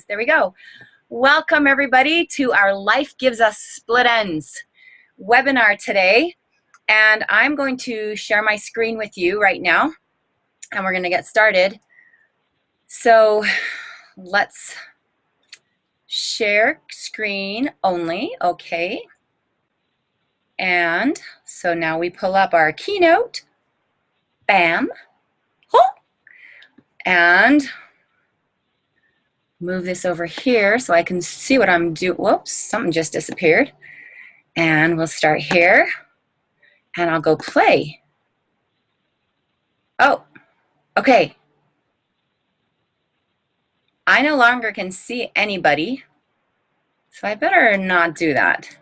There we go. Welcome everybody to our Life Gives Us Split Ends webinar today. And I'm going to share my screen with you right now. And we're going to get started. So let's share screen only. Okay. And so now we pull up our keynote. Bam. Oh. And move this over here so I can see what I'm doing. Whoops, something just disappeared. And we'll start here. And I'll go play. Oh, okay. I no longer can see anybody, so I better not do that.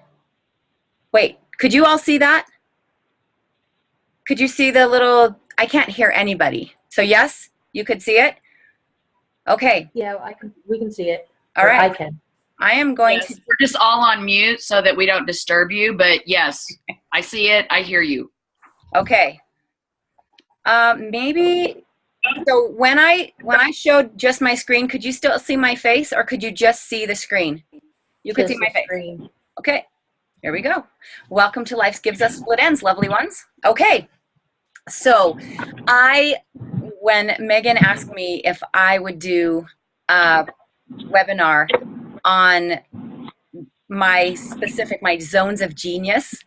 Wait, could you all see that? Could you see the little, I can't hear anybody. So yes, you could see it? Okay. Yeah, we can see it. All right. I can. I am going to. We're just all on mute so that we don't disturb you, but yes, I see it, I hear you. Okay. Maybe, so when I showed just my screen, could you still see my face or could you just see the screen? You could see my face. Screen. Okay, here we go. Welcome to Life Gives Us Split Ends, lovely ones. Okay, so when Megan asked me if I would do a webinar on my zones of genius,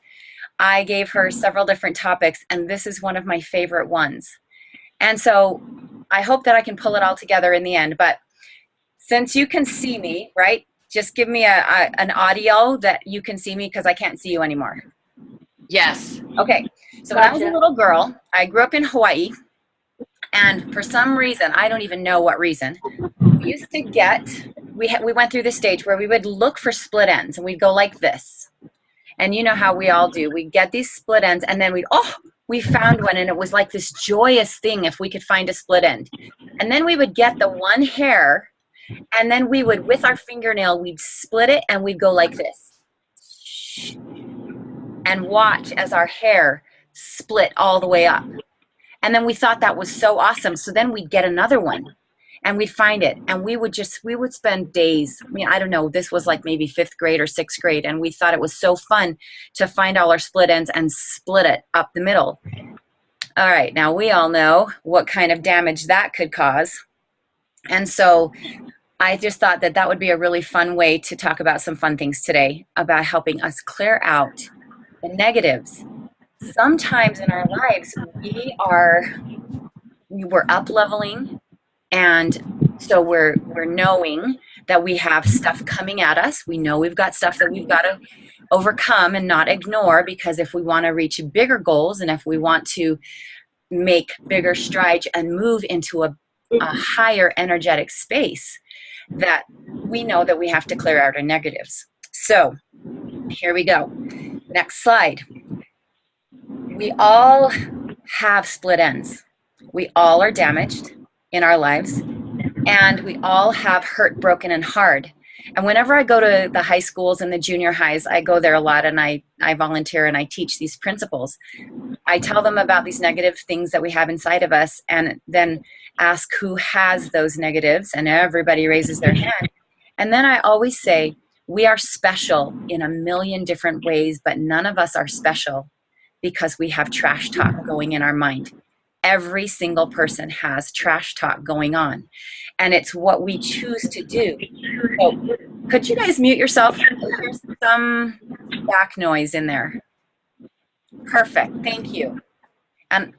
I gave her several different topics, and this is one of my favorite ones. And so I hope that I can pull it all together in the end. But since you can see me, right, just give me an audio that you can see me because I can't see you anymore. Yes. Okay. So when I was a little girl, I grew up in Hawaii. And for some reason, I don't even know what reason, we used to get, we went through this stage where we would look for split ends and we'd go like this. And you know how we all do. We'd get these split ends and then we found one, and it was like this joyous thing if we could find a split end. And then we would get the one hair and then we would, with our fingernail, we'd split it and we'd go like this. And watch as our hair split all the way up. And then we thought that was so awesome. So then we'd get another one and we'd find it. And we would spend days. I mean, I don't know, this was like maybe 5th grade or 6th grade. And we thought it was so fun to find all our split ends and split it up the middle. All right, now we all know what kind of damage that could cause. And so I just thought that that would be a really fun way to talk about some fun things today about helping us clear out the negatives. Sometimes in our lives, we're up leveling, and so we're knowing that we have stuff coming at us. We know we've got stuff that we've got to overcome and not ignore, because if we want to reach bigger goals and if we want to make bigger strides and move into a higher energetic space, that we know that we have to clear out our negatives. So here we go. Next slide. We all have split ends. We all are damaged in our lives, and we all have hurt, broken, and hard. And whenever I go to the high schools and the junior highs, I go there a lot, and I volunteer and I teach these principles. I tell them about these negative things that we have inside of us, and then ask who has those negatives, and everybody raises their hand. And then I always say, we are special in a million different ways, but none of us are special because we have trash talk going in our mind. Every single person has trash talk going on, and it's what we choose to do. So, could you guys mute yourself? There's some back noise in there. Perfect, thank you. And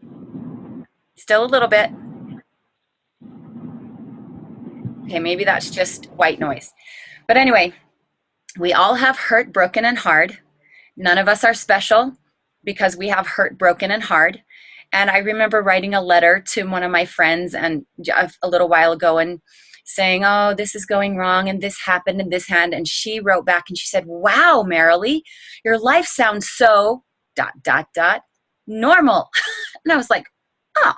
still a little bit. Okay, maybe that's just white noise. But anyway, we all have hurt, broken, and hard. None of us are special because we have hurt, broken, and hard. And I remember writing a letter to one of my friends and a little while ago and saying, oh, this is going wrong and this happened and this happened. And she wrote back and she said, wow, Merrilli, your life sounds so ... normal. And I was like, oh,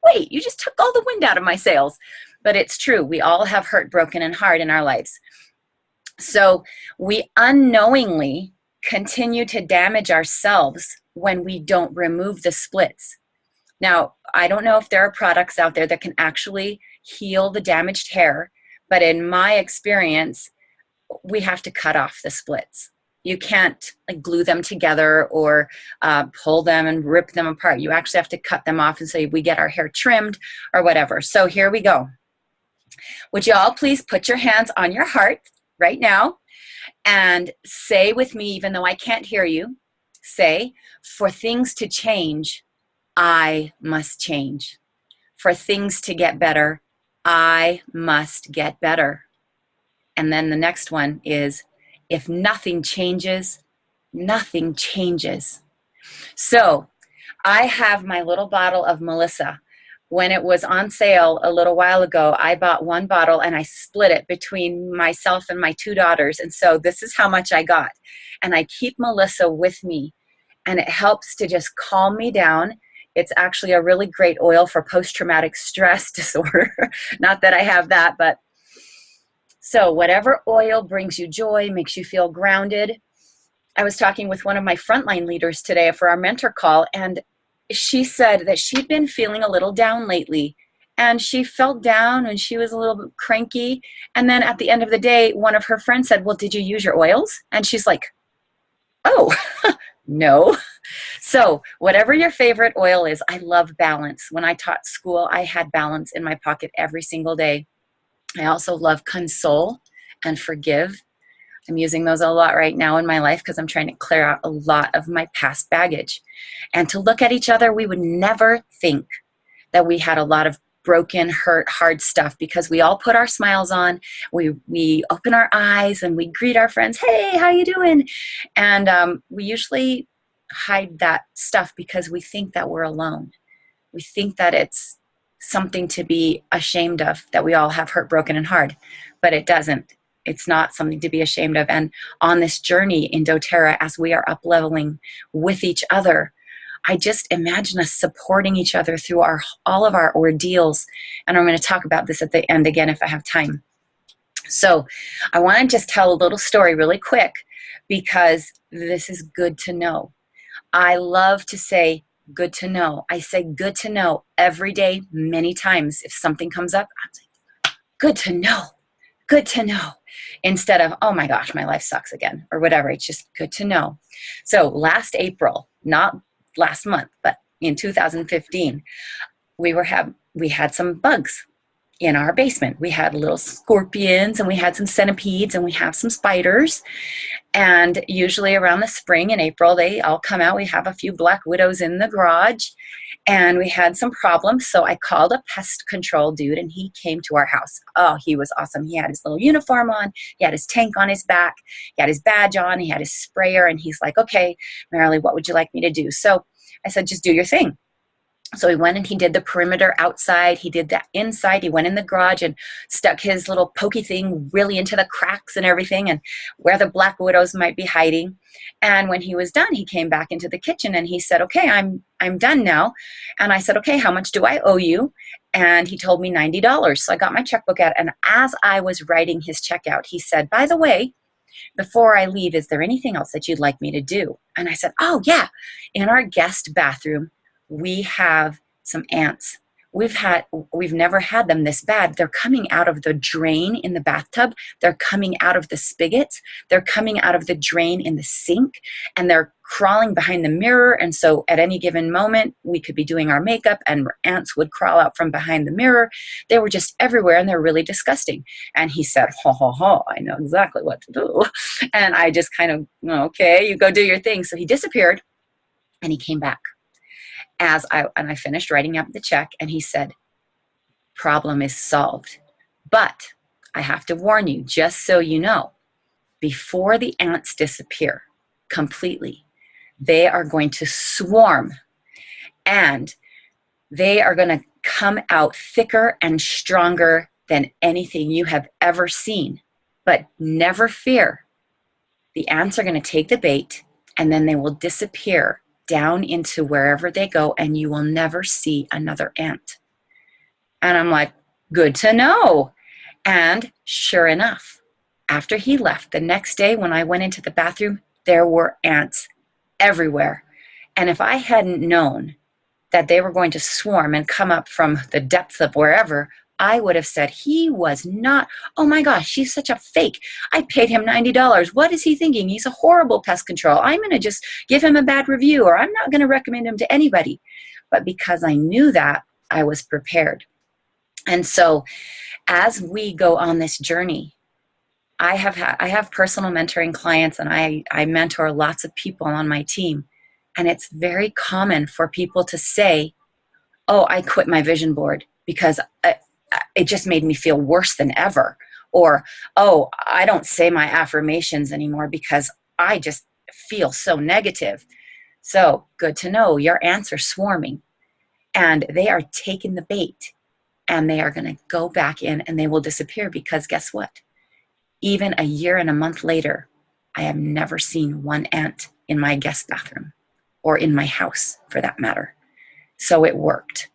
wait, you just took all the wind out of my sails. But it's true. We all have hurt, broken, and hard in our lives. So we unknowingly continue to damage ourselves when we don't remove the splits. Now, I don't know if there are products out there that can actually heal the damaged hair, But in my experience, we have to cut off the splits. You can't like glue them together or pull them and rip them apart. You actually have to cut them off and say we get our hair trimmed or whatever. So here we go. Would you all please put your hands on your heart right now and say with me, even though I can't hear you, say, for things to change, I must change. For things to get better, I must get better. And then the next one is, if nothing changes, nothing changes. So I have my little bottle of Melissa. When it was on sale a little while ago, I bought one bottle and I split it between myself and my two daughters. And so this is how much I got. And I keep Melissa with me, and it helps to just calm me down. It's actually a really great oil for post-traumatic stress disorder. Not that I have that, but so whatever oil brings you joy, makes you feel grounded. I was talking with one of my frontline leaders today for our mentor call, and she said that she'd been feeling a little down lately, and she felt down and she was a little bit cranky. And then at the end of the day, one of her friends said, well, did you use your oils? And she's like, oh, no. So whatever your favorite oil is, I love balance. When I taught school, I had balance in my pocket every single day. I also love console and forgive. I'm using those a lot right now in my life because I'm trying to clear out a lot of my past baggage. And to look at each other, we would never think that we had a lot of broken, hurt, hard stuff, because we all put our smiles on, we open our eyes and we greet our friends, hey, how you doing? And we usually hide that stuff because we think that we're alone. We think that it's something to be ashamed of, that we all have hurt, broken, and hard, but it doesn't. It's not something to be ashamed of. And on this journey in doTERRA, as we are up-leveling with each other, I just imagine us supporting each other through all of our ordeals. And I'm going to talk about this at the end again if I have time. So I want to just tell a little story really quick, because this is good to know. I love to say good to know. I say good to know every day, many times. If something comes up, I'm like, good to know. Good to know, instead of, oh my gosh, my life sucks again, or whatever. It's just good to know. So last April, not last month, but in 2015, we had some bugs in our basement. We had little scorpions, and we had some centipedes, and we have some spiders. And usually around the spring in April, they all come out. We have a few black widows in the garage, and we had some problems. So I called a pest control dude, and he came to our house. Oh, he was awesome. He had his little uniform on. He had his tank on his back. He had his badge on. He had his sprayer. And he's like, okay, Merrilli, what would you like me to do? So I said, just do your thing. So he went and he did the perimeter outside. He did that inside. He went in the garage and stuck his little pokey thing really into the cracks and everything, and where the black widows might be hiding. And when he was done, he came back into the kitchen and he said, okay, I'm done now. And I said, okay, how much do I owe you? And he told me $90. So I got my checkbook out. And as I was writing his check out, he said, by the way, before I leave, is there anything else that you'd like me to do? And I said, oh yeah, in our guest bathroom, we have some ants. We've never had them this bad. They're coming out of the drain in the bathtub. They're coming out of the spigots. They're coming out of the drain in the sink, and they're crawling behind the mirror. And so at any given moment, we could be doing our makeup and ants would crawl out from behind the mirror. They were just everywhere, and they're really disgusting. And he said, ho, ho, ho, I know exactly what to do. And I just kind of, okay, you go do your thing. So he disappeared, and he came back. I finished writing up the check, and he said, problem is solved. But I have to warn you, just so you know, before the ants disappear completely, they are going to swarm, and they are going to come out thicker and stronger than anything you have ever seen. But never fear. The ants are going to take the bait, and then they will disappear down into wherever they go, and you will never see another ant. And I'm like, good to know. And sure enough, after he left, the next day when I went into the bathroom, there were ants everywhere. And if I hadn't known that they were going to swarm and come up from the depths of wherever, I would have said, he was not, oh my gosh, she's such a fake. I paid him $90. What is he thinking? He's a horrible pest control. I'm going to just give him a bad review, or I'm not going to recommend him to anybody. But because I knew that, I was prepared. And so as we go on this journey, I have personal mentoring clients, and I mentor lots of people on my team. And it's very common for people to say, oh, I quit my vision board because it just made me feel worse than ever. Or, oh, I don't say my affirmations anymore because I just feel so negative. So good to know your ants are swarming, and they are taking the bait, and they are going to go back in and they will disappear, because guess what? Even a year and a month later, I have never seen one ant in my guest bathroom or in my house for that matter. So it worked.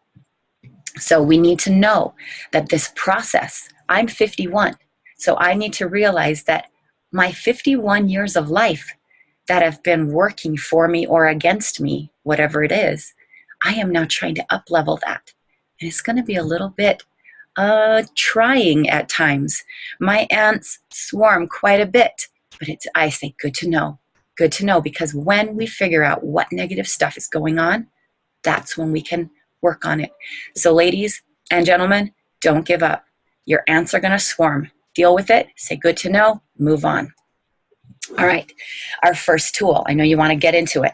So we need to know that this process, I'm 51, so I need to realize that my 51 years of life that have been working for me or against me, whatever it is, I am now trying to up-level that. And it's going to be a little bit trying at times. My ants swarm quite a bit, but I say good to know, because when we figure out what negative stuff is going on, that's when we can work on it. So ladies and gentlemen, don't give up. Your ants are going to swarm. Deal with it. Say good to know. Move on. All right. Our first tool. I know you want to get into it.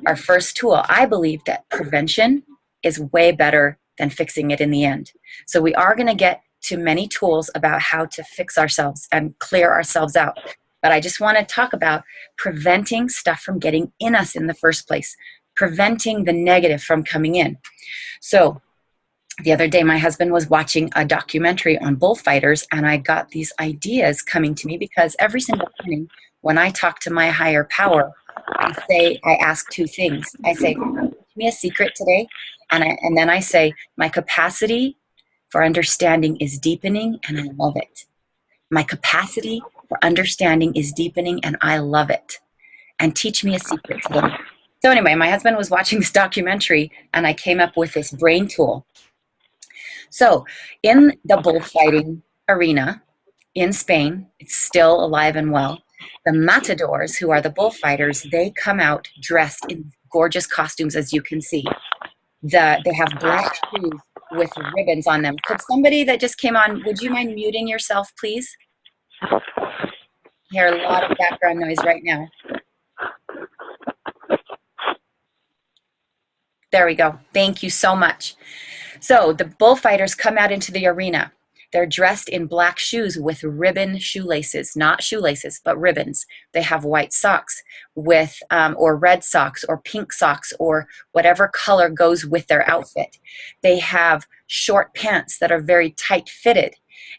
Our first tool. I believe that prevention is way better than fixing it in the end. So we are going to get to many tools about how to fix ourselves and clear ourselves out. But I just want to talk about preventing stuff from getting in us in the first place, preventing the negative from coming in. So the other day, my husband was watching a documentary on bullfighters, and I got these ideas coming to me because every single morning when I talk to my higher power, I ask two things. I say, give me a secret today. And then I say, my capacity for understanding is deepening, and I love it. My capacity for understanding is deepening, and I love it. And teach me a secret today. So anyway, my husband was watching this documentary, and I came up with this brain tool. So in the bullfighting arena in Spain, it's still alive and well. The matadors, who are the bullfighters, they come out dressed in gorgeous costumes, as you can see. They have black shoes with ribbons on them. Could somebody that just came on, would you mind muting yourself, please? I hear a lot of background noise right now. There we go. Thank you so much. So the bullfighters come out into the arena. They're dressed in black shoes with ribbon shoelaces, not shoelaces, but ribbons. They have white socks with, or red socks or pink socks or whatever color goes with their outfit. They have short pants that are very tight fitted,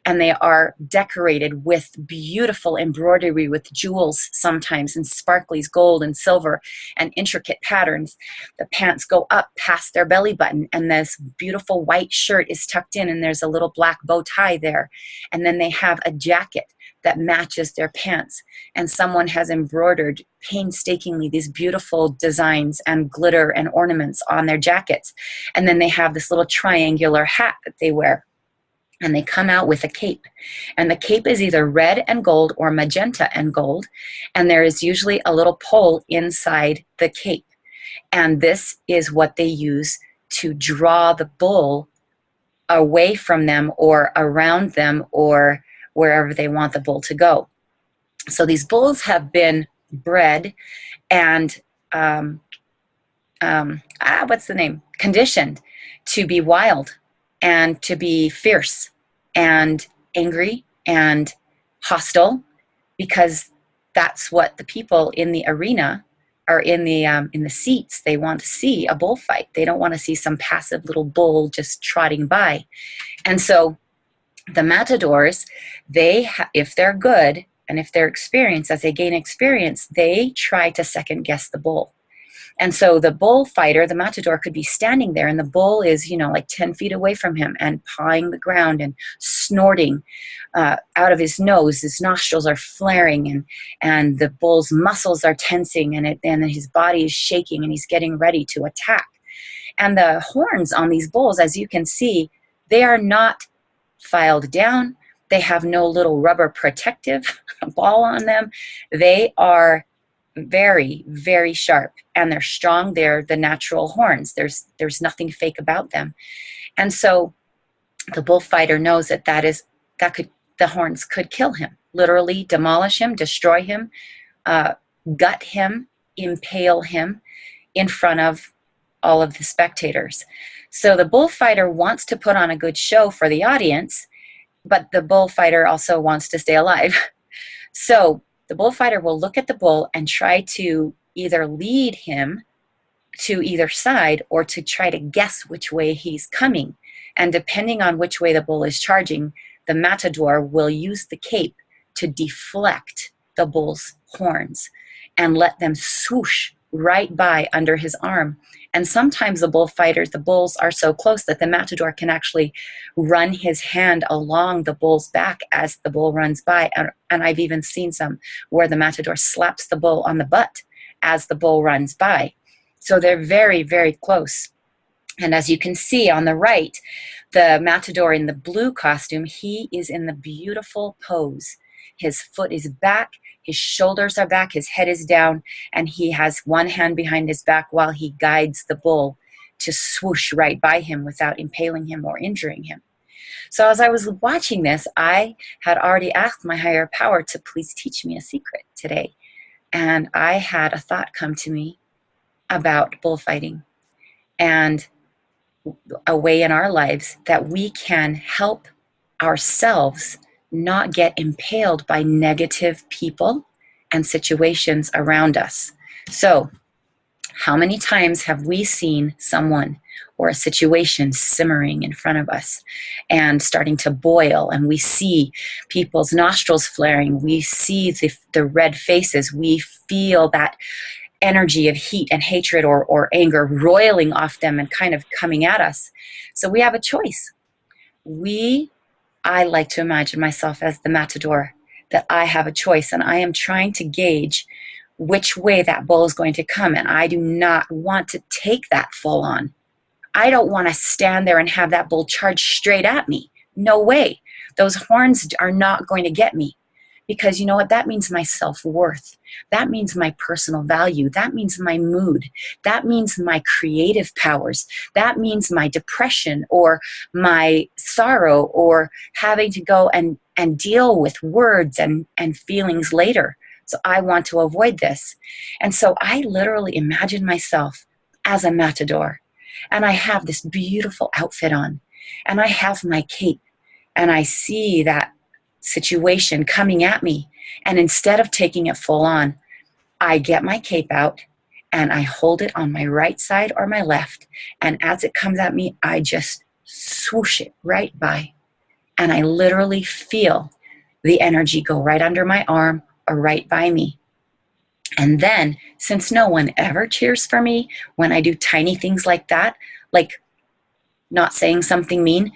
and they are decorated with beautiful embroidery with jewels sometimes, and sparklies, gold and silver, and intricate patterns. The pants go up past their belly button, and this beautiful white shirt is tucked in, and there's a little black bow tie there. And then they have a jacket that matches their pants, and someone has embroidered painstakingly these beautiful designs and glitter and ornaments on their jackets. And then they have this little triangular hat that they wear. And they come out with a cape. And the cape is either red and gold or magenta and gold. And there is usually a little pole inside the cape. And this is what they use to draw the bull away from them or around them or wherever they want the bull to go. So these bulls have been bred and conditioned to be wild and to be fierce and angry and hostile, because that's what the people in the arena or in the seats, they want to see a bullfight. They don't want to see some passive little bull just trotting by. And so the matadors, if they're good and if they're experienced, as they gain experience, they try to second guess the bull. And so the bullfighter, the matador, could be standing there, and the bull is, like 10 feet away from him and pawing the ground and snorting out of his nose. His nostrils are flaring, and the bull's muscles are tensing, and his body is shaking, and he's getting ready to attack. And the horns on these bulls, as you can see, they are not filed down. They have no little rubber protective ball on them. They are very, very sharp, and they're strong. They're the natural horns. There's nothing fake about them. And so the bullfighter knows that the horns could kill him, literally demolish him, destroy him, gut him, impale him in front of all of the spectators. So the bullfighter wants to put on a good show for the audience, but the bullfighter also wants to stay alive. So the bullfighter will look at the bull and try to either lead him to either side or to try to guess which way he's coming. And depending on which way the bull is charging, the matador will use the cape to deflect the bull's horns and let them swoosh right by under his arm. And sometimes the bulls are so close that the matador can actually run his hand along the bull's back as the bull runs by. And I've even seen some where the matador slaps the bull on the butt as the bull runs by. So they're very, very close. And as you can see on the right, the matador in the blue costume, he is in the beautiful pose. His foot is back, his shoulders are back, his head is down, and he has one hand behind his back while he guides the bull to swoosh right by him without impaling him or injuring him. So as I was watching this, I had already asked my higher power to please teach me a secret today. And I had a thought come to me about bullfighting and a way in our lives that we can help ourselves not get impaled by negative people and situations around us. So, how many times have we seen someone or a situation simmering in front of us and starting to boil, and we see people's nostrils flaring, we see the red faces, we feel that energy of heat and hatred or anger roiling off them and kind of coming at us. So we have a choice. I like to imagine myself as the matador, that I have a choice, and I am trying to gauge which way that bull is going to come, and I do not want to take that full on. I don't want to stand there and have that bull charge straight at me. No way. Those horns are not going to get me. Because you know what? That means my self-worth. That means my personal value. That means my mood. That means my creative powers. That means my depression or my sorrow or having to go and deal with words and feelings later. So I want to avoid this. And so I literally imagine myself as a matador. And I have this beautiful outfit on. And I have my cape. And I see that situation coming at me, and instead of taking it full on, I get my cape out and I hold it on my right side or my left, and as it comes at me, I just swoosh it right by, and I literally feel the energy go right under my arm or right by me. And then, since no one ever cheers for me when I do tiny things like that, like not saying something mean,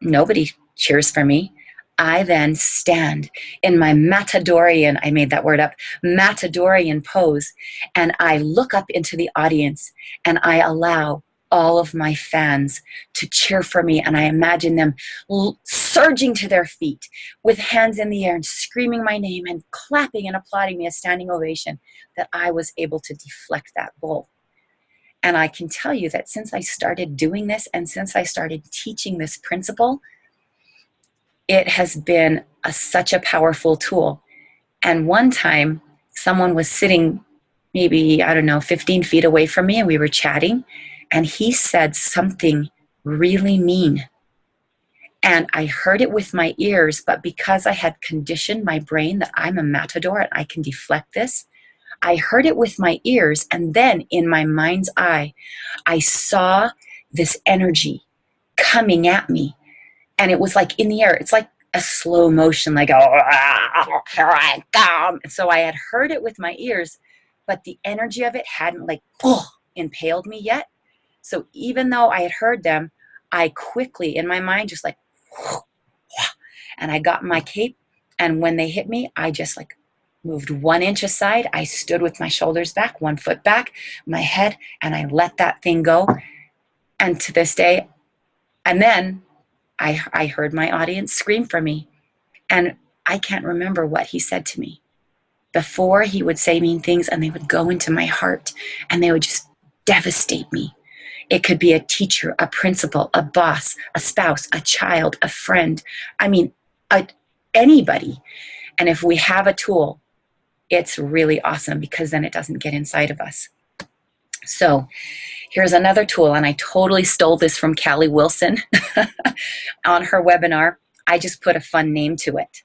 nobody cheers for me. I then stand in my matadorian, I made that word up, matadorian pose, and I look up into the audience and I allow all of my fans to cheer for me, and I imagine them surging to their feet with hands in the air and screaming my name and clapping and applauding me a standing ovation that I was able to deflect that bull. And I can tell you that since I started doing this and since I started teaching this principle, it has been such a powerful tool. And one time, someone was sitting maybe, 15 feet away from me, and we were chatting, and he said something really mean. And I heard it with my ears, but because I had conditioned my brain that I'm a matador and I can deflect this, I heard it with my ears, and then in my mind's eye, I saw this energy coming at me. And it was like in the air. It's like a slow motion, like, oh, here I come. And so I had heard it with my ears, but the energy of it hadn't impaled me yet. So even though I had heard them, I quickly, in my mind, just like, and I got my cape. And when they hit me, I just like moved 1 inch aside. I stood with my shoulders back, 1 foot back, my head, and I let that thing go. And to this day, and then I heard my audience scream for me. And I can't remember what he said to me. Before, he would say mean things and they would go into my heart and they would just devastate me. It could be a teacher, a principal, a boss, a spouse, a child, a friend. I mean, anybody. And if we have a tool, it's really awesome because then it doesn't get inside of us. So here's another tool, and I totally stole this from Callie Wilson on her webinar. I just put a fun name to it.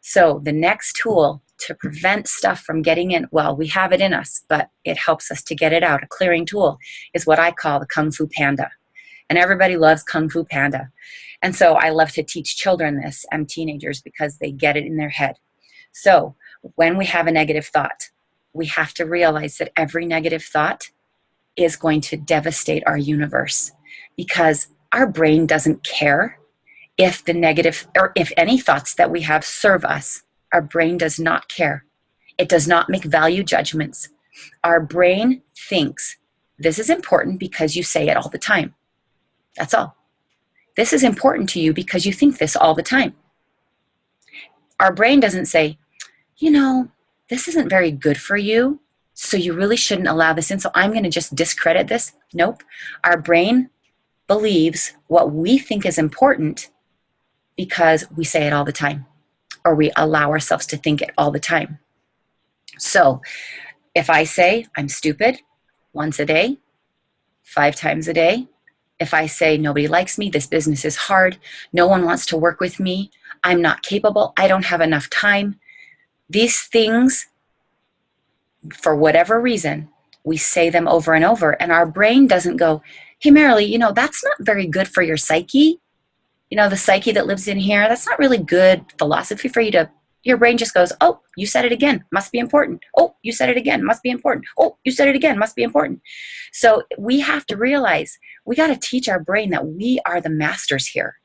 So the next tool to prevent stuff from getting in, well, we have it in us, but it helps us to get it out. A clearing tool is what I call the Kung Fu Panda. And everybody loves Kung Fu Panda. And so I love to teach children this and teenagers because they get it in their head. So when we have a negative thought, we have to realize that every negative thought is going to devastate our universe because our brain doesn't care if the negative or if any thoughts that we have serve us. Our brain does not care. It does not make value judgments. Our brain thinks this is important because you say it all the time. That's all. This is important to you because you think this all the time. Our brain doesn't say, you know, this isn't very good for you, so you really shouldn't allow this in, so I'm going to just discredit this. Nope. Our brain believes what we think is important because we say it all the time, or we allow ourselves to think it all the time. So if I say I'm stupid once a day, 5 times a day, if I say nobody likes me, this business is hard, no one wants to work with me, I'm not capable, I don't have enough time, these things, for whatever reason, we say them over and over, and our brain doesn't go, hey, Merrilli, you know, that's not very good for your psyche. You know, the psyche that lives in here, that's not really good philosophy for you to, your brain just goes, oh, you said it again, must be important. Oh, you said it again, must be important. Oh, you said it again, must be important. So we have to realize we got to teach our brain that we are the masters here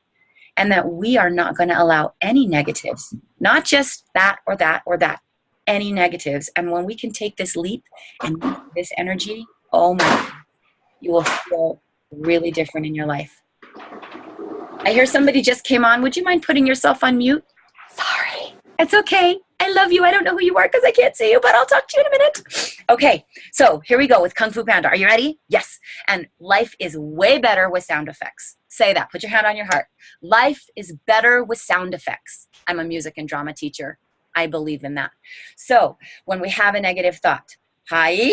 and that we are not going to allow any negatives, not just that or that or that, any negatives. And when we can take this leap and this energy, oh my God, you will feel really different in your life. I hear somebody just came on. Would you mind putting yourself on mute? Sorry. It's okay. I love you. I don't know who you are because I can't see you, but I'll talk to you in a minute. Okay, so here we go with Kung Fu Panda. Are you ready? Yes. And life is way better with sound effects. Say that. Put your hand on your heart. Life is better with sound effects. I'm a music and drama teacher. I believe in that. So when we have a negative thought, hi,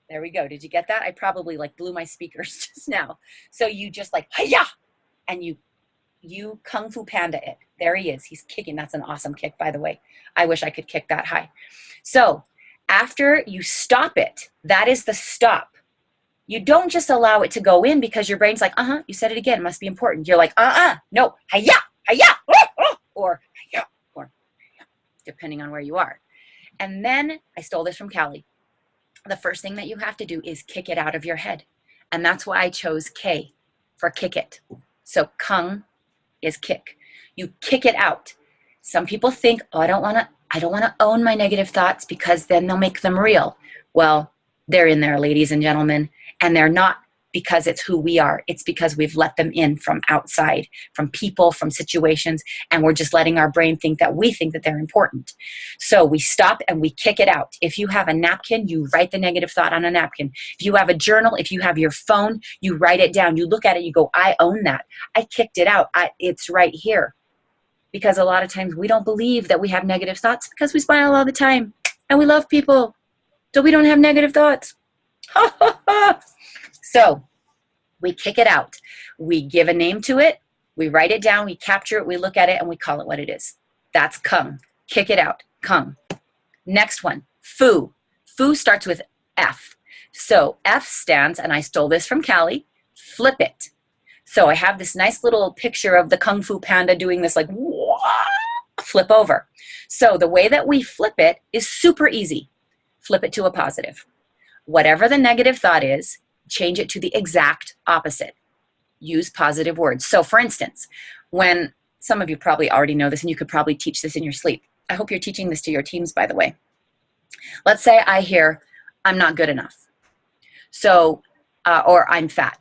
there we go. Did you get that? I probably like blew my speakers just now. So you just like, hi-ya, and you Kung Fu Panda it. There he is. He's kicking. That's an awesome kick, by the way. I wish I could kick that high. So after you stop it, that is the stop. You don't just allow it to go in because your brain's like, you said it again, must be important. You're like, no, hi-ya, hi-ya, or hi-ya, or hi-ya, depending on where you are. And then I stole this from Callie. The first thing that you have to do is kick it out of your head. And that's why I chose K for kick it. So Kung is kick. You kick it out. Some people think, oh, I don't want to own my negative thoughts because then they'll make them real. Well, they're in there, ladies and gentlemen, and they're not because it's who we are. It's because we've let them in from outside, from people, from situations, and we're just letting our brain think that we think that they're important. So we stop and we kick it out. If you have a napkin, you write the negative thought on a napkin. If you have a journal, if you have your phone, you write it down. You look at it, you go, I own that. I kicked it out. It's right here. Because a lot of times we don't believe that we have negative thoughts because we smile all the time and we love people. So we don't have negative thoughts. So we kick it out. We give a name to it. We write it down. We capture it. We look at it and we call it what it is. That's Kung. Kick it out. Kung. Next one. Fu. Fu starts with F. So F stands, and I stole this from Callie, flip it. So I have this nice little picture of the Kung Fu Panda doing this like flip over. So the way that we flip it is super easy. Flip it to a positive. Whatever the negative thought is, change it to the exact opposite. Use positive words. So for instance, when some of you probably already know this and you could probably teach this in your sleep. I hope you're teaching this to your teams, by the way. Let's say I hear, I'm not good enough. So, or I'm fat,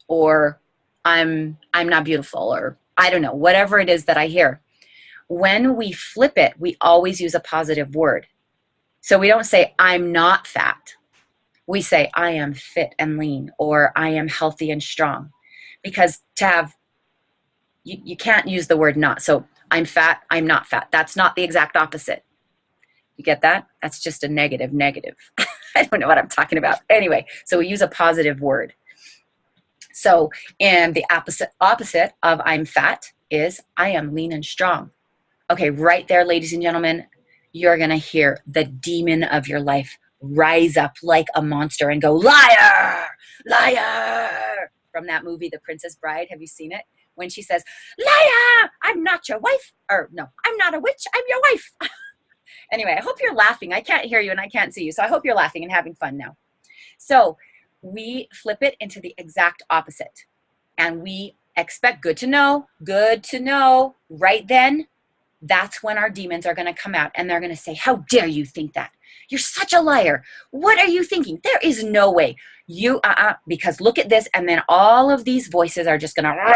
or I'm not beautiful, or I don't know, whatever it is that I hear. When we flip it, we always use a positive word. So we don't say, I'm not fat. We say, I am fit and lean, or I am healthy and strong. Because to have, you can't use the word not. So I'm fat, I'm not fat. That's not the exact opposite. You get that? That's just a negative. I don't know what I'm talking about. Anyway, so we use a positive word. So, and the opposite of I'm fat is I am lean and strong. Okay, right there, ladies and gentlemen, you're going to hear the demon of your life rise up like a monster and go, liar, liar, from that movie, The Princess Bride. Have you seen it? When she says, liar, I'm not your wife. Or no, I'm not a witch, I'm your wife. Anyway, I hope you're laughing. I can't hear you and I can't see you. So I hope you're laughing and having fun now. So we flip it into the exact opposite. And we expect good to know, right then. That's when our demons are going to come out and they're going to say, how dare you think that? You're such a liar. What are you thinking? There is no way. You, because look at this. And then all of these voices are just going to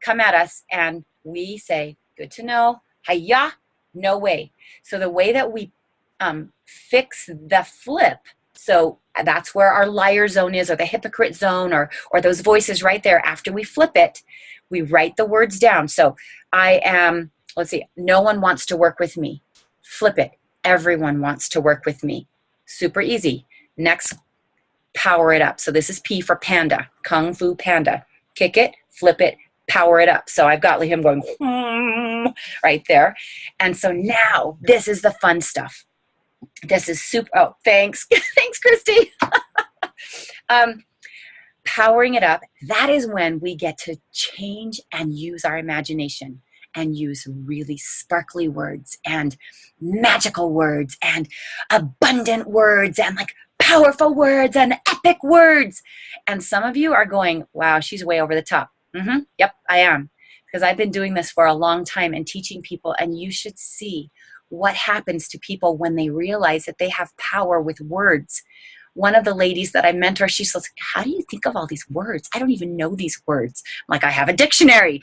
come at us. And we say, good to know. Hiya, no way. So the way that we fix the flip, so that's where our liar zone is, or the hypocrite zone, or those voices right there. After we flip it, we write the words down. So I am, let's see, no one wants to work with me. Flip it. Everyone wants to work with me. Super easy. Next, power it up. So this is P for panda, Kung Fu Panda. Kick it, flip it, power it up. So I've got him going right there. And so now this is the fun stuff. This is super, oh, thanks. Thanks, Christy. Powering it up, that is when we get to change and use our imagination and use really sparkly words and magical words and abundant words and like powerful words and epic words. And some of you are going, wow, she's way over the top. Yep, I am. Because I've been doing this for a long time and teaching people, and you should see what happens to people when they realize that they have power with words. One of the ladies that I mentor, she says, how do you think of all these words? I don't even know these words. I'm like, I have a dictionary.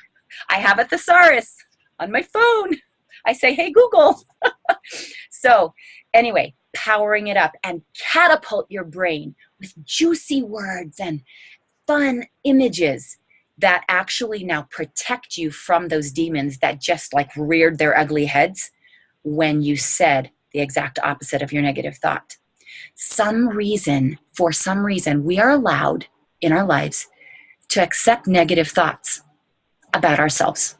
I have a thesaurus on my phone. I say, hey, Google. So anyway, powering it up and catapult your brain with juicy words and fun images that actually now protect you from those demons that just like reared their ugly heads when you said the exact opposite of your negative thought. For some reason, we are allowed in our lives to accept negative thoughts about ourselves.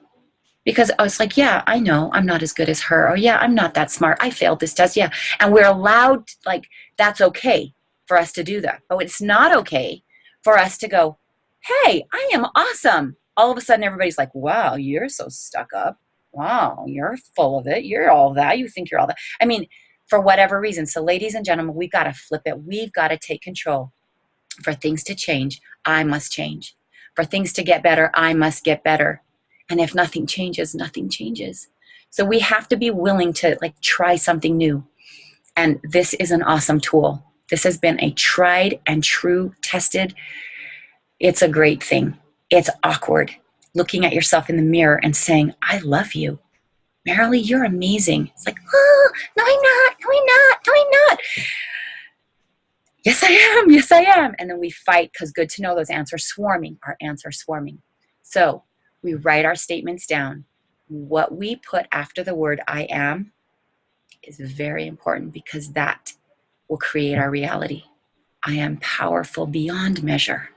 Because I was like, yeah, I know I'm not as good as her. Or yeah, I'm not that smart. I failed this test. Yeah. And we're allowed, like, that's okay for us to do that. But it's not okay for us to go, hey, I am awesome. All of a sudden, everybody's like, wow, you're so stuck up. Wow, you're full of it. You're all that. You think you're all that. I mean, for whatever reason. So ladies and gentlemen, we've got to flip it. We've got to take control. For things to change, I must change. For things to get better, I must get better. And if nothing changes, nothing changes. So we have to be willing to like try something new. And this is an awesome tool. This has been a tried and true, tested. It's a great thing. It's awkward. Looking at yourself in the mirror and saying, I love you. Merrilli, you're amazing. It's like, oh, no, I'm not. No, I'm not. No, I'm not. Yes, I am. Yes, I am. And then we fight because good to know those ants are swarming. Our ants are swarming. So we write our statements down. What we put after the word I am is very important because that will create our reality. I am powerful beyond measure.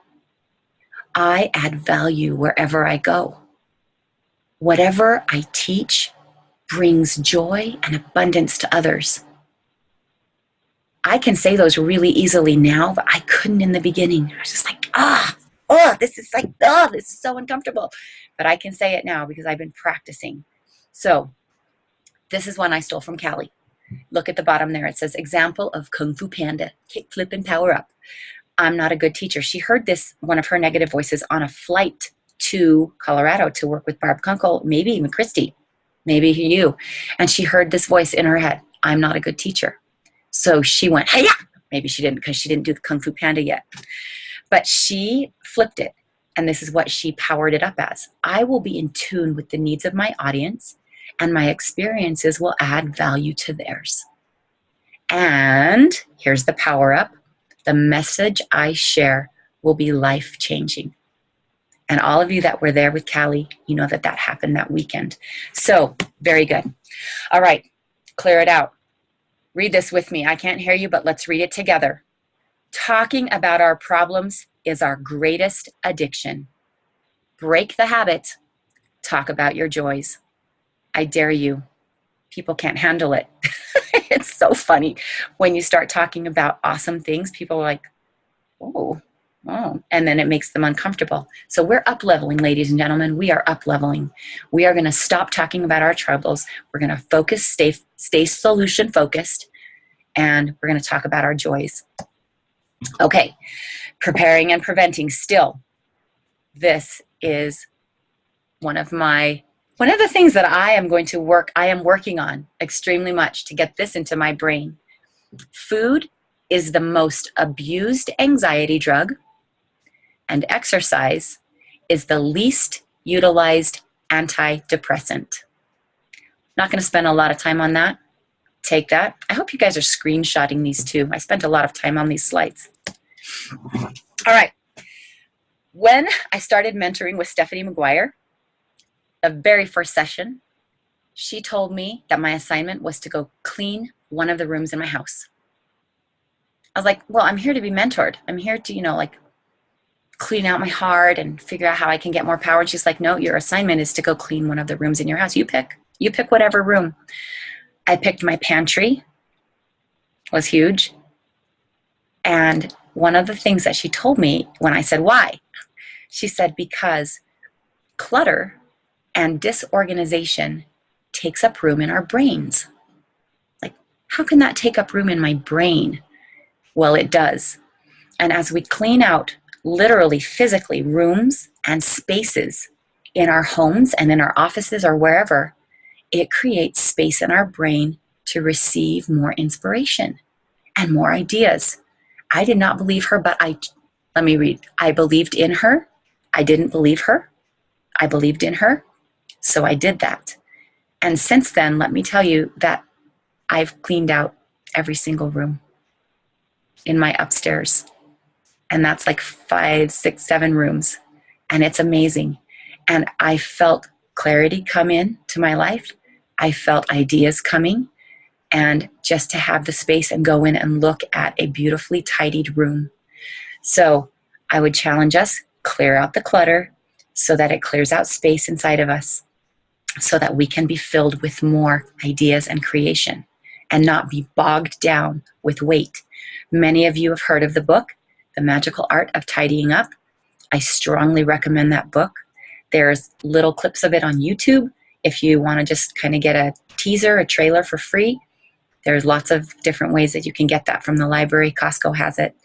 I add value wherever I go. Whatever I teach brings joy and abundance to others. I can say those really easily now, but I couldn't in the beginning. I was just like, this is so uncomfortable. But I can say it now because I've been practicing. So this is one I stole from Callie. Look at the bottom there. It says, example of Kung Fu Panda, kick, flip, and power up. I'm not a good teacher. She heard this, one of her negative voices, on a flight to Colorado to work with Barb Kunkel, maybe even Christy, maybe you. And she heard this voice in her head, I'm not a good teacher. So she went, hey, yeah. Maybe she didn't because she didn't do the Kung Fu Panda yet. But she flipped it. And this is what she powered it up as. I will be in tune with the needs of my audience, and my experiences will add value to theirs. And here's the power up. The message I share will be life-changing. And all of you that were there with Callie, you know that that happened that weekend. So, very good. All right, clear it out. Read this with me. I can't hear you, but let's read it together. Talking about our problems is our greatest addiction. Break the habit. Talk about your joys. I dare you. People can't handle it. It's so funny. When you start talking about awesome things, people are like, oh, and then it makes them uncomfortable. So we're up-leveling, ladies and gentlemen. We are up-leveling. We are going to stop talking about our troubles. We're going to focus, stay solution-focused, and we're going to talk about our joys. Okay, preparing and preventing. Still, this is one of the things that I am working on extremely much to get this into my brain. Food is the most abused anxiety drug, and exercise is the least utilized antidepressant. Not going to spend a lot of time on that. Take that. I hope you guys are screenshotting these too. I spent a lot of time on these slides. All right. When I started mentoring with Stephanie McGuire, the very first session, she told me that my assignment was to go clean one of the rooms in my house. I was like, well, I'm here to be mentored. I'm here to, clean out my heart and figure out how I can get more power. And she's like, no, your assignment is to go clean one of the rooms in your house. You pick whatever room. I picked my pantry. It was huge. And one of the things that she told me when I said, why? She said, because clutter and disorganization takes up room in our brains. Like, how can that take up room in my brain? Well, it does. And as we clean out, literally, physically, rooms and spaces in our homes and in our offices or wherever, it creates space in our brain to receive more inspiration and more ideas. I did not believe her, but let me read. I believed in her. I didn't believe her. I believed in her. So I did that. And since then, let me tell you that I've cleaned out every single room in my upstairs. And that's like 5, 6, 7 rooms. And it's amazing. And I felt clarity come in to my life. I felt ideas coming. And just to have the space and go in and look at a beautifully tidied room. So I would challenge us, clear out the clutter so that it clears out space inside of us so that we can be filled with more ideas and creation and not be bogged down with weight. Many of you have heard of the book, The Magical Art of Tidying Up. I strongly recommend that book. There's little clips of it on YouTube if you want to just kind of get a teaser, a trailer for free. There's lots of different ways that you can get that from the library. Costco has it.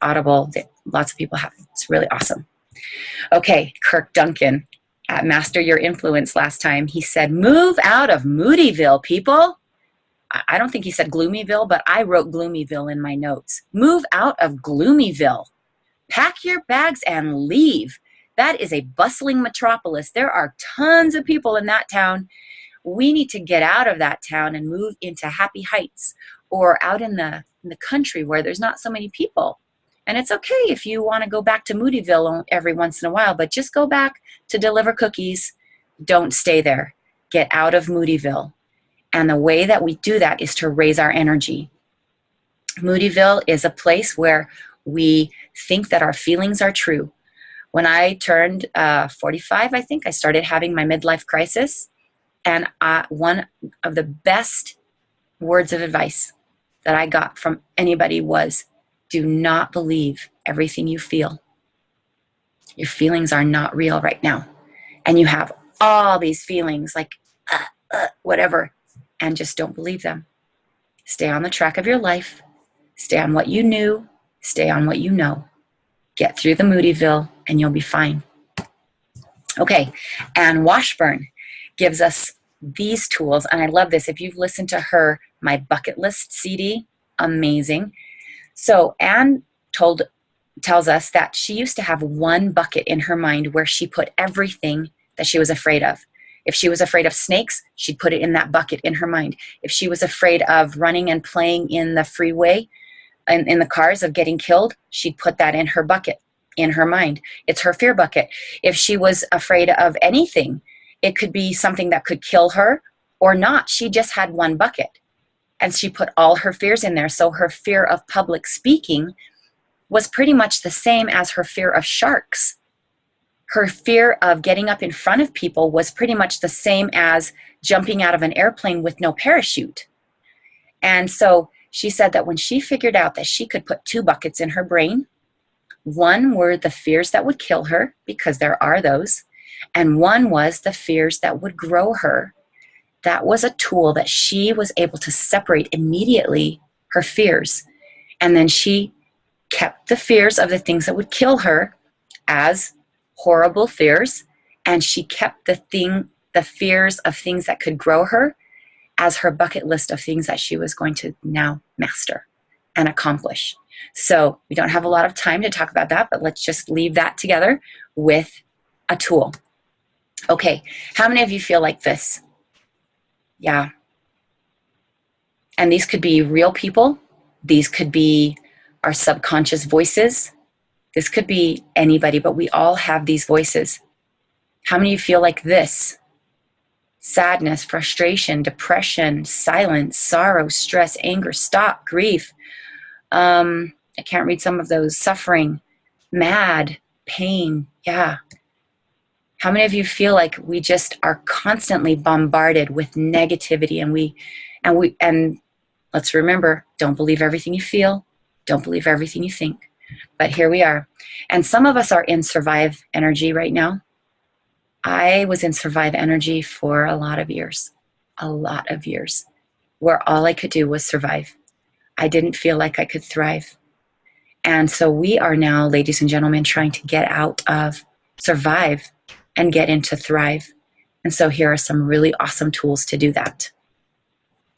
Audible, lots of people have it. It's really awesome. Okay, Kirk Duncan at Master Your Influence last time, he said, move out of Moodyville, people. I don't think he said Gloomyville, but I wrote Gloomyville in my notes. Move out of Gloomyville. Pack your bags and leave. That is a bustling metropolis. There are tons of people in that town. We need to get out of that town and move into Happy Heights or out in the country where there's not so many people. And it's okay if you want to go back to Moodyville every once in a while, but just go back to deliver cookies. Don't stay there. Get out of Moodyville. And the way that we do that is to raise our energy. Moodyville is a place where we think that our feelings are true. When I turned 45, I think, I started having my midlife crisis. And one of the best words of advice that I got from anybody was, do not believe everything you feel. Your feelings are not real right now. And you have all these feelings like whatever, and just don't believe them. Stay on the track of your life. Stay on what you knew. Stay on what you know. Get through the Moodyville and you'll be fine. Okay, Anne Washburn gives us these tools, and I love this. If you've listened to her, my bucket list CD, amazing. So Anne told tells us that she used to have one bucket in her mind where she put everything that she was afraid of. If she was afraid of snakes, she'd put it in that bucket in her mind. If she was afraid of running and playing in the freeway and in the cars of getting killed, she'd put that in her bucket in her mind. It's her fear bucket. If she was afraid of anything, it could be something that could kill her or not. She just had one bucket and she put all her fears in there. So her fear of public speaking was pretty much the same as her fear of sharks. Her fear of getting up in front of people was pretty much the same as jumping out of an airplane with no parachute. And so she said that when she figured out that she could put two buckets in her brain, one were the fears that would kill her, because there are those, and one was the fears that would grow her. That was a tool that she was able to separate immediately her fears. And then she kept the fears of the things that would kill her as horrible fears, and she kept the fears of things that could grow her as her bucket list of things that she was going to now master and accomplish. So we don't have a lot of time to talk about that, but let's just leave that together with a tool. Okay, how many of you feel like this? Yeah. And these could be real people. These could be our subconscious voices. This could be anybody, but we all have these voices. How many of you feel like this? Sadness, frustration, depression, silence, sorrow, stress, anger, stop, grief. I can't read some of those. Suffering, mad, pain. Yeah. How many of you feel like we just are constantly bombarded with negativity, and let's remember, don't believe everything you feel. Don't believe everything you think. But here we are. And some of us are in survive energy right now. I was in survive energy for a lot of years, where all I could do was survive. I didn't feel like I could thrive. And so we are now, ladies and gentlemen, trying to get out of survive and get into thrive. And so here are some really awesome tools to do that.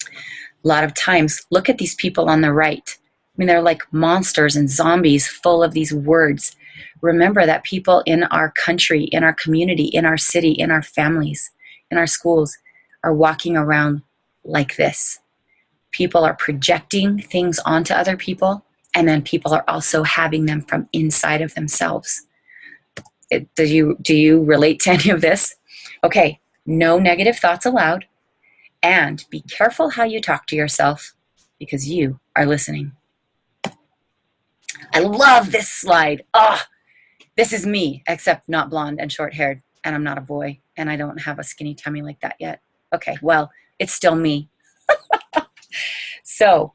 A lot of times, look at these people on the right. I mean, they're like monsters and zombies full of these words. Remember that people in our country, in our community, in our city, in our families, in our schools are walking around like this. People are projecting things onto other people, and then people are also having them from inside of themselves. Do you relate to any of this? Okay, no negative thoughts allowed, and be careful how you talk to yourself because you are listening. I love this slide. Oh, this is me, except not blonde and short-haired, and I'm not a boy, and I don't have a skinny tummy like that yet. Okay, well, it's still me. So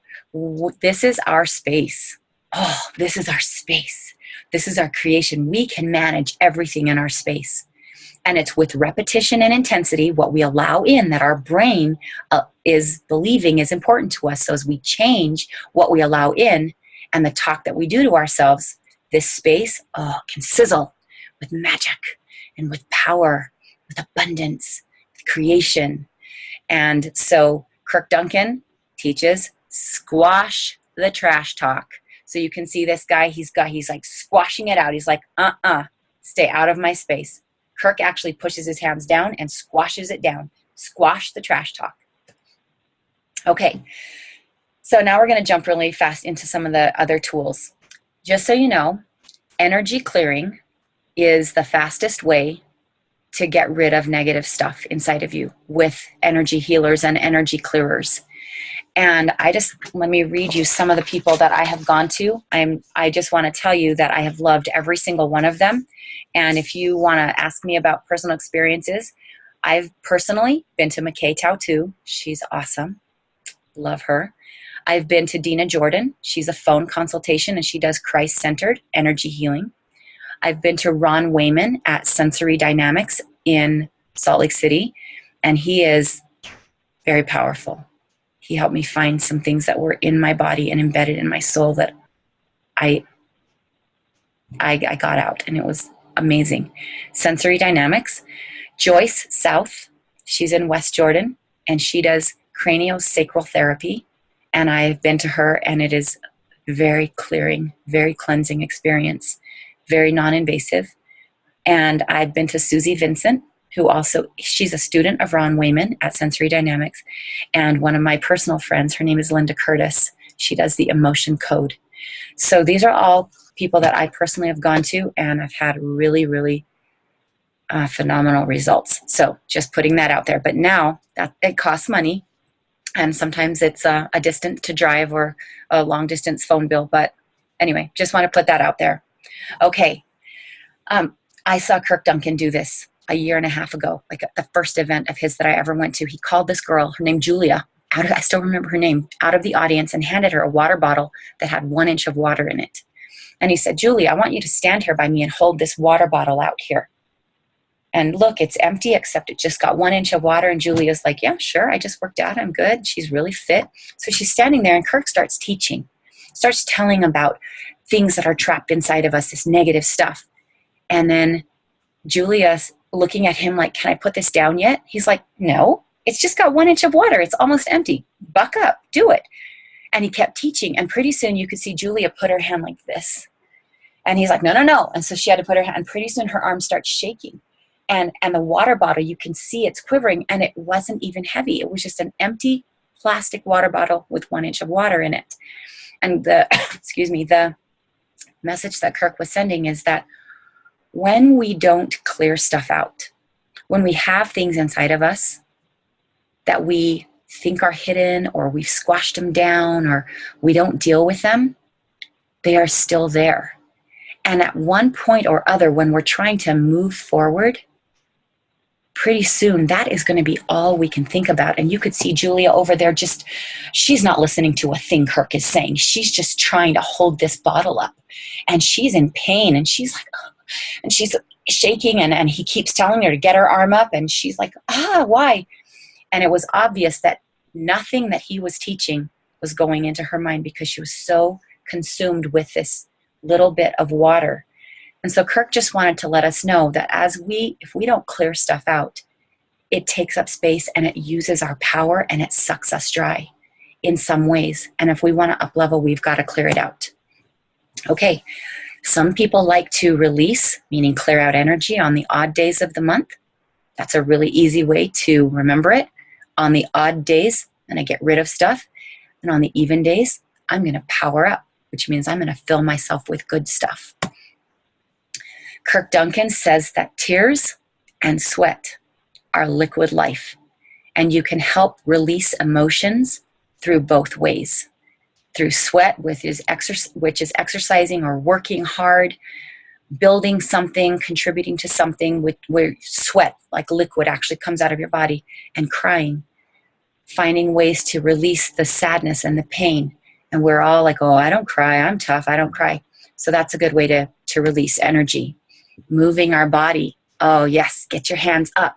this is our space. Oh, this is our space. This is our creation. We can manage everything in our space. And it's with repetition and intensity, what we allow in, that our brain is believing is important to us. So as we change what we allow in and the talk that we do to ourselves, this space can sizzle with magic and with power, with abundance, with creation. And so Kirk Duncan teaches squash the trash talk. So you can see this guy, he's like squashing it out. He's like, stay out of my space. Kirk actually pushes his hands down and squashes it down. Squash the trash talk. Okay, so now we're going to jump really fast into some of the other tools. Just so you know, energy clearing is the fastest way to get rid of negative stuff inside of you with energy healers and energy clearers. And let me read you some of the people that I have gone to. I just want to tell you that I have loved every single one of them. And if you want to ask me about personal experiences, I've personally been to McKee too. She's awesome. Love her. I've been to Dina Jordan. She's a phone consultation and she does Christ-centered energy healing. I've been to Ron Wayman at Sensory Dynamics in Salt Lake City, and he is very powerful. He helped me find some things that were in my body and embedded in my soul that I got out, and it was amazing. Sensory Dynamics. Joyce South, she's in West Jordan, and she does craniosacral therapy, and I've been to her, and it is very clearing, very cleansing experience, very non-invasive. And I've been to Susie Vincent, who also, she's a student of Ron Wayman at Sensory Dynamics. And one of my personal friends, her name is Linda Curtis. She does the emotion code. So these are all people that I personally have gone to, and I've had really, really phenomenal results. So just putting that out there. But now that it costs money, and sometimes it's a distance to drive or a long distance phone bill. But anyway, just want to put that out there. Okay. I saw Kirk Duncan do this a year and a half ago, like the first event of his that I ever went to. He called this girl, her name Julia, I still remember her name, out of the audience and handed her a water bottle that had 1 inch of water in it. And he said, Julia, I want you to stand here by me and hold this water bottle out here. And look, it's empty, except it just got 1 inch of water. And Julia's like, yeah, sure. I just worked out. I'm good. She's really fit. So she's standing there, and Kirk starts teaching, starts telling about things that are trapped inside of us, this negative stuff. And then Julia's looking at him like, can I put this down yet? He's like, no, it's just got 1 inch of water. It's almost empty. Buck up, do it. And he kept teaching. And pretty soon you could see Julia put her hand like this. And he's like, no, no, no. And so she had to put her hand, and pretty soon her arm starts shaking. And the water bottle, you can see it's quivering, and it wasn't even heavy. It was just an empty plastic water bottle with 1 inch of water in it. And the, the message that Kirk was sending is that when we don't clear stuff out, when we have things inside of us that we think are hidden, or we've squashed them down, or we don't deal with them, they are still there. And at one point or other, when we're trying to move forward, pretty soon that is going to be all we can think about. And you could see Julia over there, she's not listening to a thing Kirk is saying. She's just trying to hold this bottle up, and she's in pain, and she's like, oh, and she's shaking, and he keeps telling her to get her arm up, and she's like, why? And it was obvious that nothing that he was teaching was going into her mind, because she was so consumed with this little bit of water. And so Kirk just wanted to let us know that if we don't clear stuff out, it takes up space, and it uses our power, and it sucks us dry in some ways. And if we want to up level, we've got to clear it out. Okay. Some people like to release, meaning clear out energy, on the odd days of the month. That's a really easy way to remember it. On the odd days, I'm going to get rid of stuff. And on the even days, I'm going to power up, which means I'm going to fill myself with good stuff. Kirk Duncan says that tears and sweat are liquid life, and you can help release emotions through both ways. Through sweat, which is exercising or working hard, building something, contributing to something, where sweat, like liquid, actually comes out of your body, and crying, finding ways to release the sadness and the pain. And we're all like, oh, I don't cry, I'm tough, I don't cry. So that's a good way to release energy. Moving our body. Oh, yes, get your hands up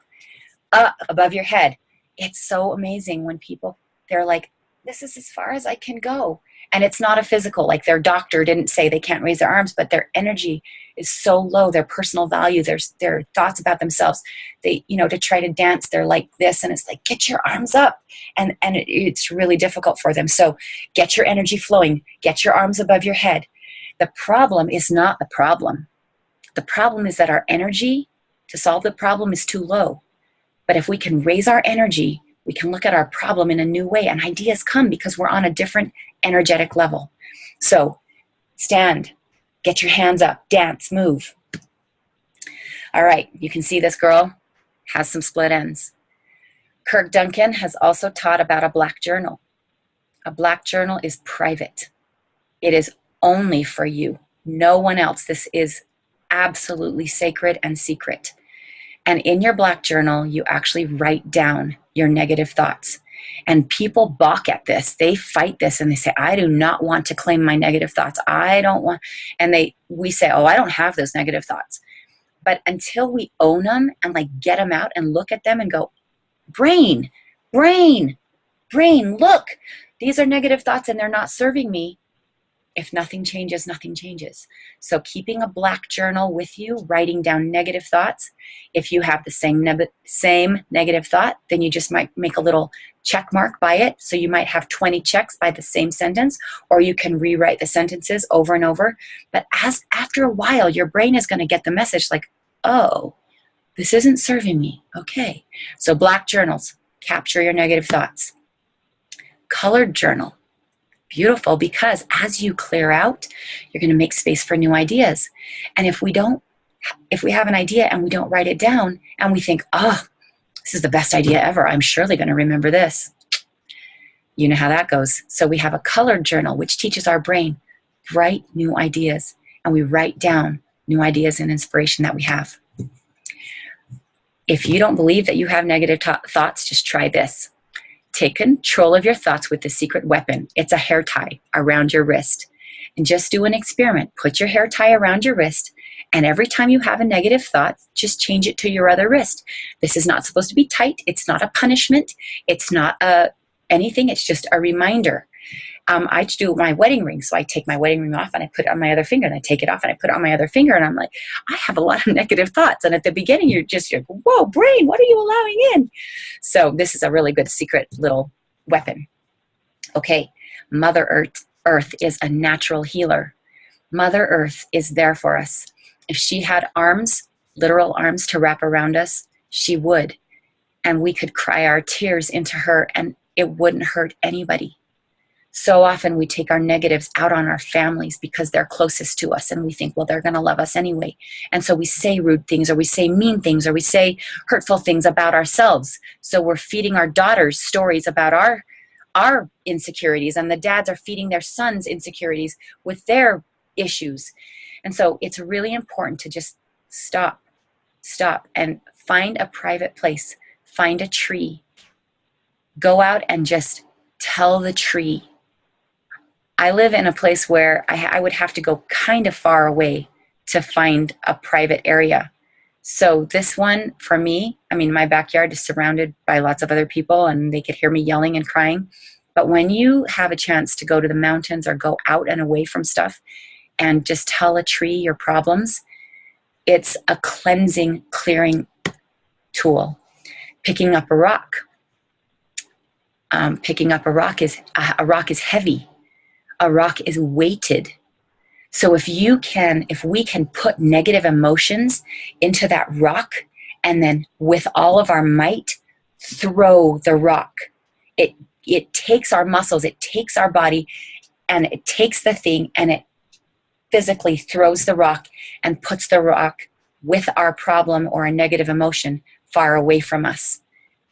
above your head. It's so amazing when people, they're like, this is as far as I can go. And it's not a physical, like their doctor didn't say they can't raise their arms, but their energy is so low, their personal value, their thoughts about themselves. They, to try to dance, they're like this, and it's like, get your arms up. And it's really difficult for them. So get your energy flowing, get your arms above your head. The problem is not the problem. The problem is that our energy to solve the problem is too low. But if we can raise our energy, we can look at our problem in a new way, and ideas come because we're on a different energetic level. So stand, get your hands up, dance, move. All right, you can see this girl has some split ends. Kirk Duncan has also taught about a black journal. A black journal is private. It is only for you, no one else. This is absolutely sacred and secret. And in your black journal, you actually write down your negative thoughts. And people balk at this. They fight this, and they say, I do not want to claim my negative thoughts. I don't want, and we say, oh, I don't have those negative thoughts. But until we own them and like get them out and look at them and go, brain, look, these are negative thoughts and they're not serving me. If nothing changes, nothing changes. So keeping a black journal with you, writing down negative thoughts. If you have the same negative thought, then you just might make a little check mark by it. So you might have 20 checks by the same sentence, or you can rewrite the sentences over and over. But after a while, your brain is going to get the message like, oh, this isn't serving me. Okay. So black journals, capture your negative thoughts. Colored journal, beautiful, because as you clear out, you're going to make space for new ideas. And if we have an idea and we don't write it down and we think, oh, this is the best idea ever, I'm surely going to remember this. You know how that goes. So we have a colored journal, which teaches our brain, write new ideas, and we write down new ideas and inspiration that we have. If you don't believe that you have negative thoughts, just try this. Take control of your thoughts with the secret weapon. It's a hair tie around your wrist. And just do an experiment. Put your hair tie around your wrist, and every time you have a negative thought, just change it to your other wrist. This is not supposed to be tight. It's not a punishment. It's not anything. It's just a reminder. I do my wedding ring. So I take my wedding ring off and I put it on my other finger, and I take it off and I put it on my other finger. And I'm like, I have a lot of negative thoughts. And at the beginning, you're whoa, brain, what are you allowing in? So this is a really good secret little weapon. Okay, Mother Earth is a natural healer. Mother Earth is there for us. If she had arms, literal arms to wrap around us, she would. And we could cry our tears into her and it wouldn't hurt anybody. So often we take our negatives out on our families because they're closest to us, and we think, well, they're going to love us anyway. And so we say rude things, or we say mean things, or we say hurtful things about ourselves. So we're feeding our daughters stories about our insecurities, and the dads are feeding their sons insecurities with their issues. And so it's really important to just stop and find a private place, find a tree, go out and just tell the tree. I live in a place where I would have to go kind of far away to find a private area. So this one, for me, I mean, my backyard is surrounded by lots of other people and they could hear me yelling and crying. But when you have a chance to go to the mountains or go out and away from stuff and just tell a tree your problems, it's a cleansing, clearing tool. Picking up a rock. Picking up a rock is heavy. A rock is weighted. So if we can put negative emotions into that rock and then with all of our might, throw the rock. It takes our muscles, it takes our body, and it takes the thing and it physically throws the rock and puts the rock with our problem or a negative emotion far away from us.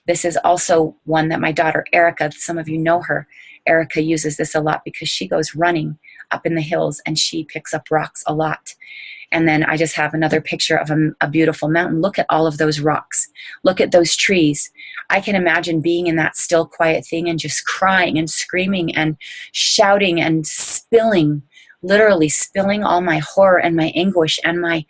This is also one that my daughter Erica, some of you know her, Erica uses this a lot because she goes running up in the hills and she picks up rocks a lot. And then I just have another picture of a beautiful mountain. Look at all of those rocks. Look at those trees. I can imagine being in that still, quiet thing and just crying and screaming and shouting and spilling, literally spilling all my horror and my anguish and my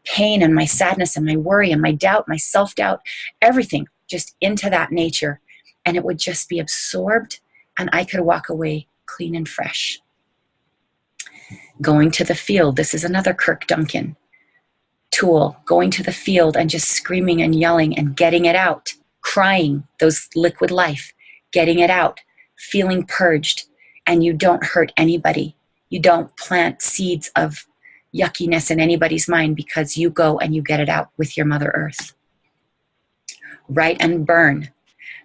pain and my sadness and my worry and my doubt, my self-doubt, everything just into that nature. And it would just be absorbed and I could walk away clean and fresh. Going to the field. This is another Kirk Duncan tool. Going to the field and just screaming and yelling and getting it out. Crying, those liquid life. Getting it out. Feeling purged. And you don't hurt anybody. You don't plant seeds of yuckiness in anybody's mind because you go and you get it out with your Mother Earth. Write and burn.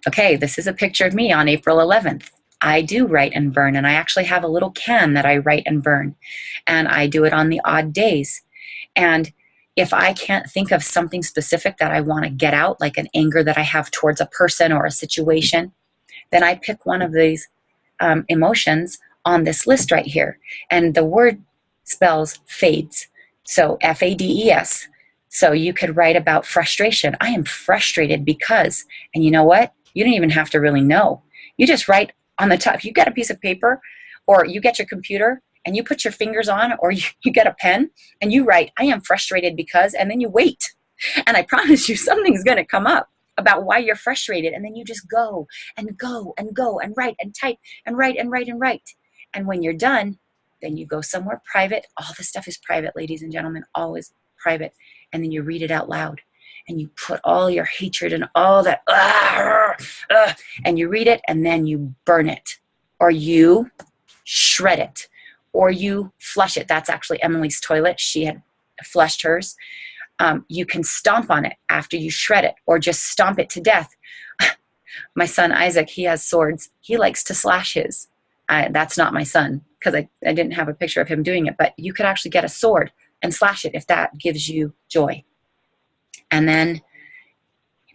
Okay, this is a picture of me on April 11th. I do write and burn, and I actually have a little can that I write and burn, and I do it on the odd days. And if I can't think of something specific that I want to get out, like an anger that I have towards a person or a situation, then I pick one of these emotions on this list right here. And the word spells fades, so F-A-D-E-S. So you could write about frustration. I am frustrated because, and you know what? You don't even have to really know. You just write on the top. You get a piece of paper or you get your computer and you put your fingers on, or you get a pen and you write, I am frustrated because, and then you wait. And I promise you something's going to come up about why you're frustrated. And then you just go and go and go and write and type and write and write and write. And when you're done, then you go somewhere private. All this stuff is private, ladies and gentlemen, always private. And then you read it out loud. and you put all your hatred and all that, and you read it, and then you burn it, or you shred it, or you flush it. That's actually Emily's toilet. She had flushed hers. You can stomp on it after you shred it, or just stomp it to death. My son Isaac, he has swords. He likes to slash his. That's not my son, because I didn't have a picture of him doing it, but you could actually get a sword and slash it if that gives you joy. And then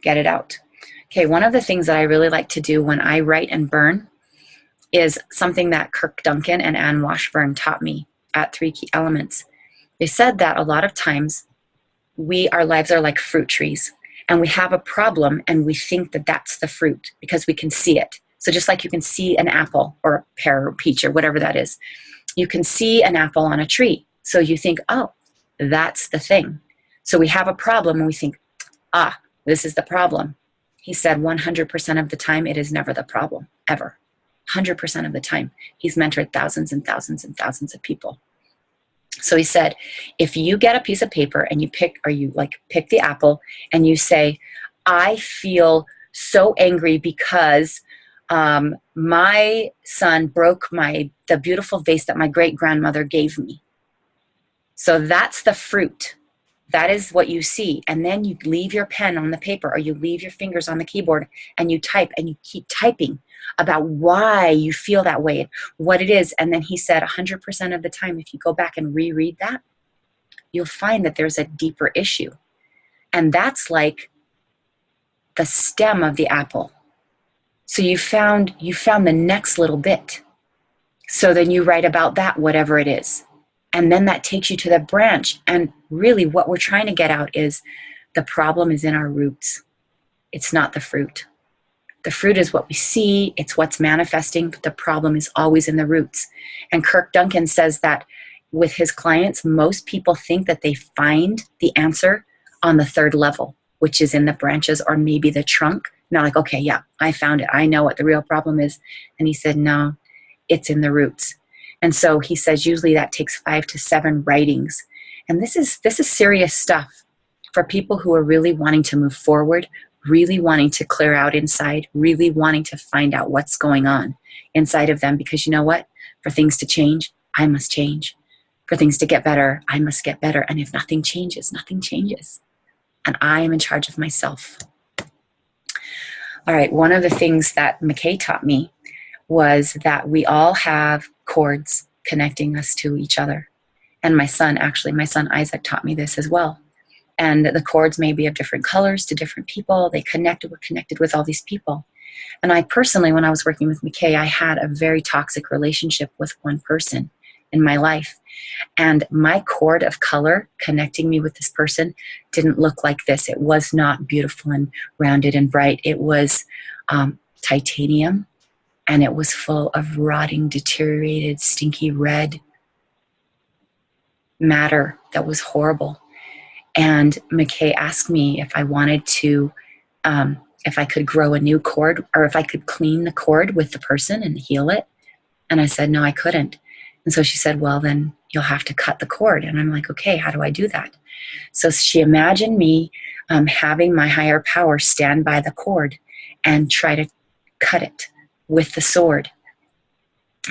get it out. Okay, one of the things that I really like to do when I write and burn is something that Kirk Duncan and Anne Washburn taught me at 3 Key Elements. They said that a lot of times our lives are like fruit trees, and we have a problem and we think that that's the fruit because we can see it. So just like you can see an apple or a pear or peach or whatever that is, you can see an apple on a tree. So you think, oh, that's the thing. So we have a problem and we think, this is the problem. He said 100% of the time, it is never the problem, ever. 100% of the time. He's mentored thousands and thousands and thousands of people. So he said, if you get a piece of paper and you pick the apple and you say, I feel so angry because my son broke the beautiful vase that my great-grandmother gave me. So that's the fruit. That is what you see. And then you leave your pen on the paper, or you leave your fingers on the keyboard, and you type, and you keep typing about why you feel that way and what it is. And then he said 100% of the time, if you go back and reread that, you'll find that there's a deeper issue. And that's like the stem of the apple. So you found the next little bit. So then you write about that, whatever it is. And then that takes you to the branch. And really what we're trying to get out is the problem is in our roots. It's not the fruit. The fruit is what we see. It's what's manifesting. But the problem is always in the roots. And Kirk Duncan says that with his clients, most people think that they find the answer on the 3rd level, which is in the branches or maybe the trunk. Now, like, okay, yeah, I found it. I know what the real problem is. And he said, no, it's in the roots. And so he says usually that takes 5 to 7 writings. And this is serious stuff for people who are really wanting to move forward, really wanting to clear out inside, really wanting to find out what's going on inside of them. Because you know what? For things to change, I must change. For things to get better, I must get better. And if nothing changes, nothing changes. And I am in charge of myself. All right, one of the things that McKee taught me was that we all have cords connecting us to each other. And my son Isaac taught me this as well. And the cords may be of different colors to different people. We're connected with all these people. And I personally, when I was working with McKee, I had a very toxic relationship with one person in my life. And my cord of color connecting me with this person didn't look like this. It was not beautiful and rounded and bright. It was titanium. And it was full of rotting, deteriorated, stinky red matter that was horrible. And McKee asked me if I wanted to, if I could grow a new cord, or if I could clean the cord with the person and heal it. And I said, no, I couldn't. And so she said, well, then you'll have to cut the cord. And I'm like, okay, how do I do that? So she imagined me having my higher power stand by the cord and try to cut it with the sword.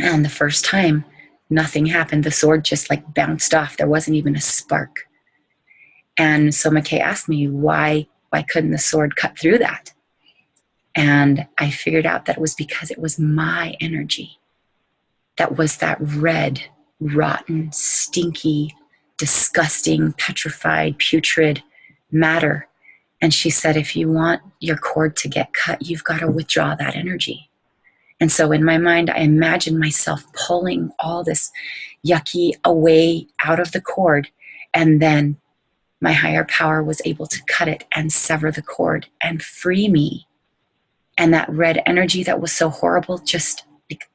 And the first time, nothing happened. The sword just like bounced off. There wasn't even a spark. And so McKee asked me, why couldn't the sword cut through that? And I figured out that it was because it was my energy. That was that red, rotten, stinky, disgusting, petrified, putrid matter. And she said, if you want your cord to get cut, you've got to withdraw that energy. And so in my mind, I imagined myself pulling all this yucky away out of the cord. And then my higher power was able to cut it and sever the cord and free me. And that red energy that was so horrible just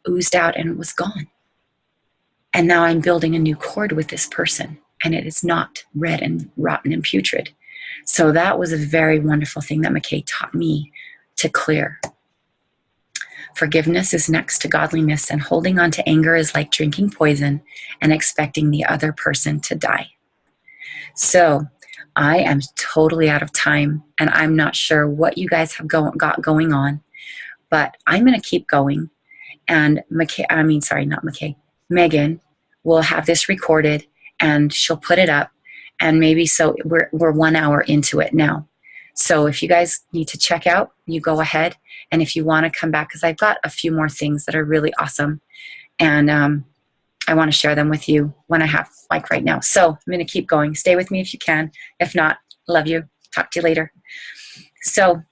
oozed out and was gone. And now I'm building a new cord with this person. And it is not red and rotten and putrid. So that was a very wonderful thing that McKee taught me to clear. Forgiveness is next to godliness, and holding on to anger is like drinking poison and expecting the other person to die. So I am totally out of time, and I'm not sure what you guys have got going on, but I'm going to keep going. And Megan will have this recorded, and she'll put it up. And maybe so we're 1 hour into it now. So if you guys need to check out, you go ahead. And if you want to come back, because I've got a few more things that are really awesome. And I want to share them with you when I have, like right now. So I'm going to keep going. Stay with me if you can. If not, love you. Talk to you later. So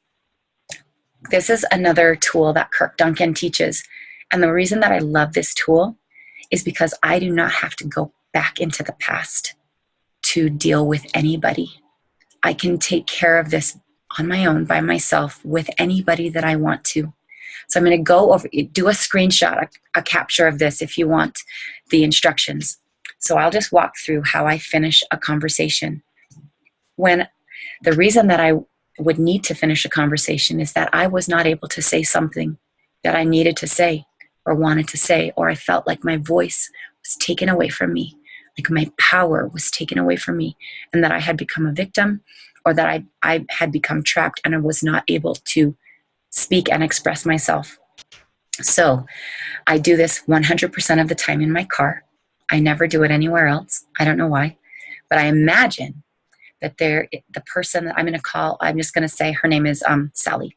this is another tool that Kirk Duncan teaches. And the reason that I love this tool is because I do not have to go back into the past to deal with anybody. I can take care of this on my own, by myself, with anybody that I want to. So I'm going to go over, do a screenshot, a capture of this if you want the instructions. So I'll just walk through how I finish a conversation. When the reason that I would need to finish a conversation is that I was not able to say something that I needed to say or wanted to say, or I felt like my voice was taken away from me, like my power was taken away from me, and that I had become a victim, or that I had become trapped and I was not able to speak and express myself. So I do this 100% of the time in my car. I never do it anywhere else. I don't know why, but I imagine that the person that I'm going to call, I'm just going to say her name is Sally.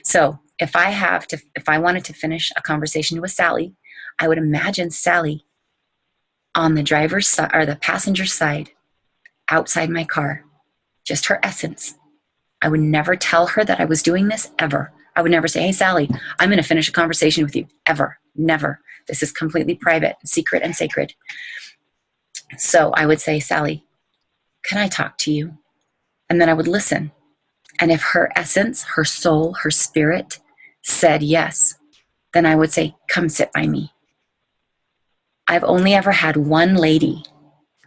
So if I wanted to finish a conversation with Sally, I would imagine Sally on the driver's side or the passenger side outside my car, just her essence. I would never tell her that I was doing this, ever. I would never say, hey, Sally, I'm going to finish a conversation with you, ever, never. This is completely private, secret, and sacred. So I would say, Sally, can I talk to you? And then I would listen. And if her essence, her soul, her spirit said yes, then I would say, come sit by me. I've only ever had one lady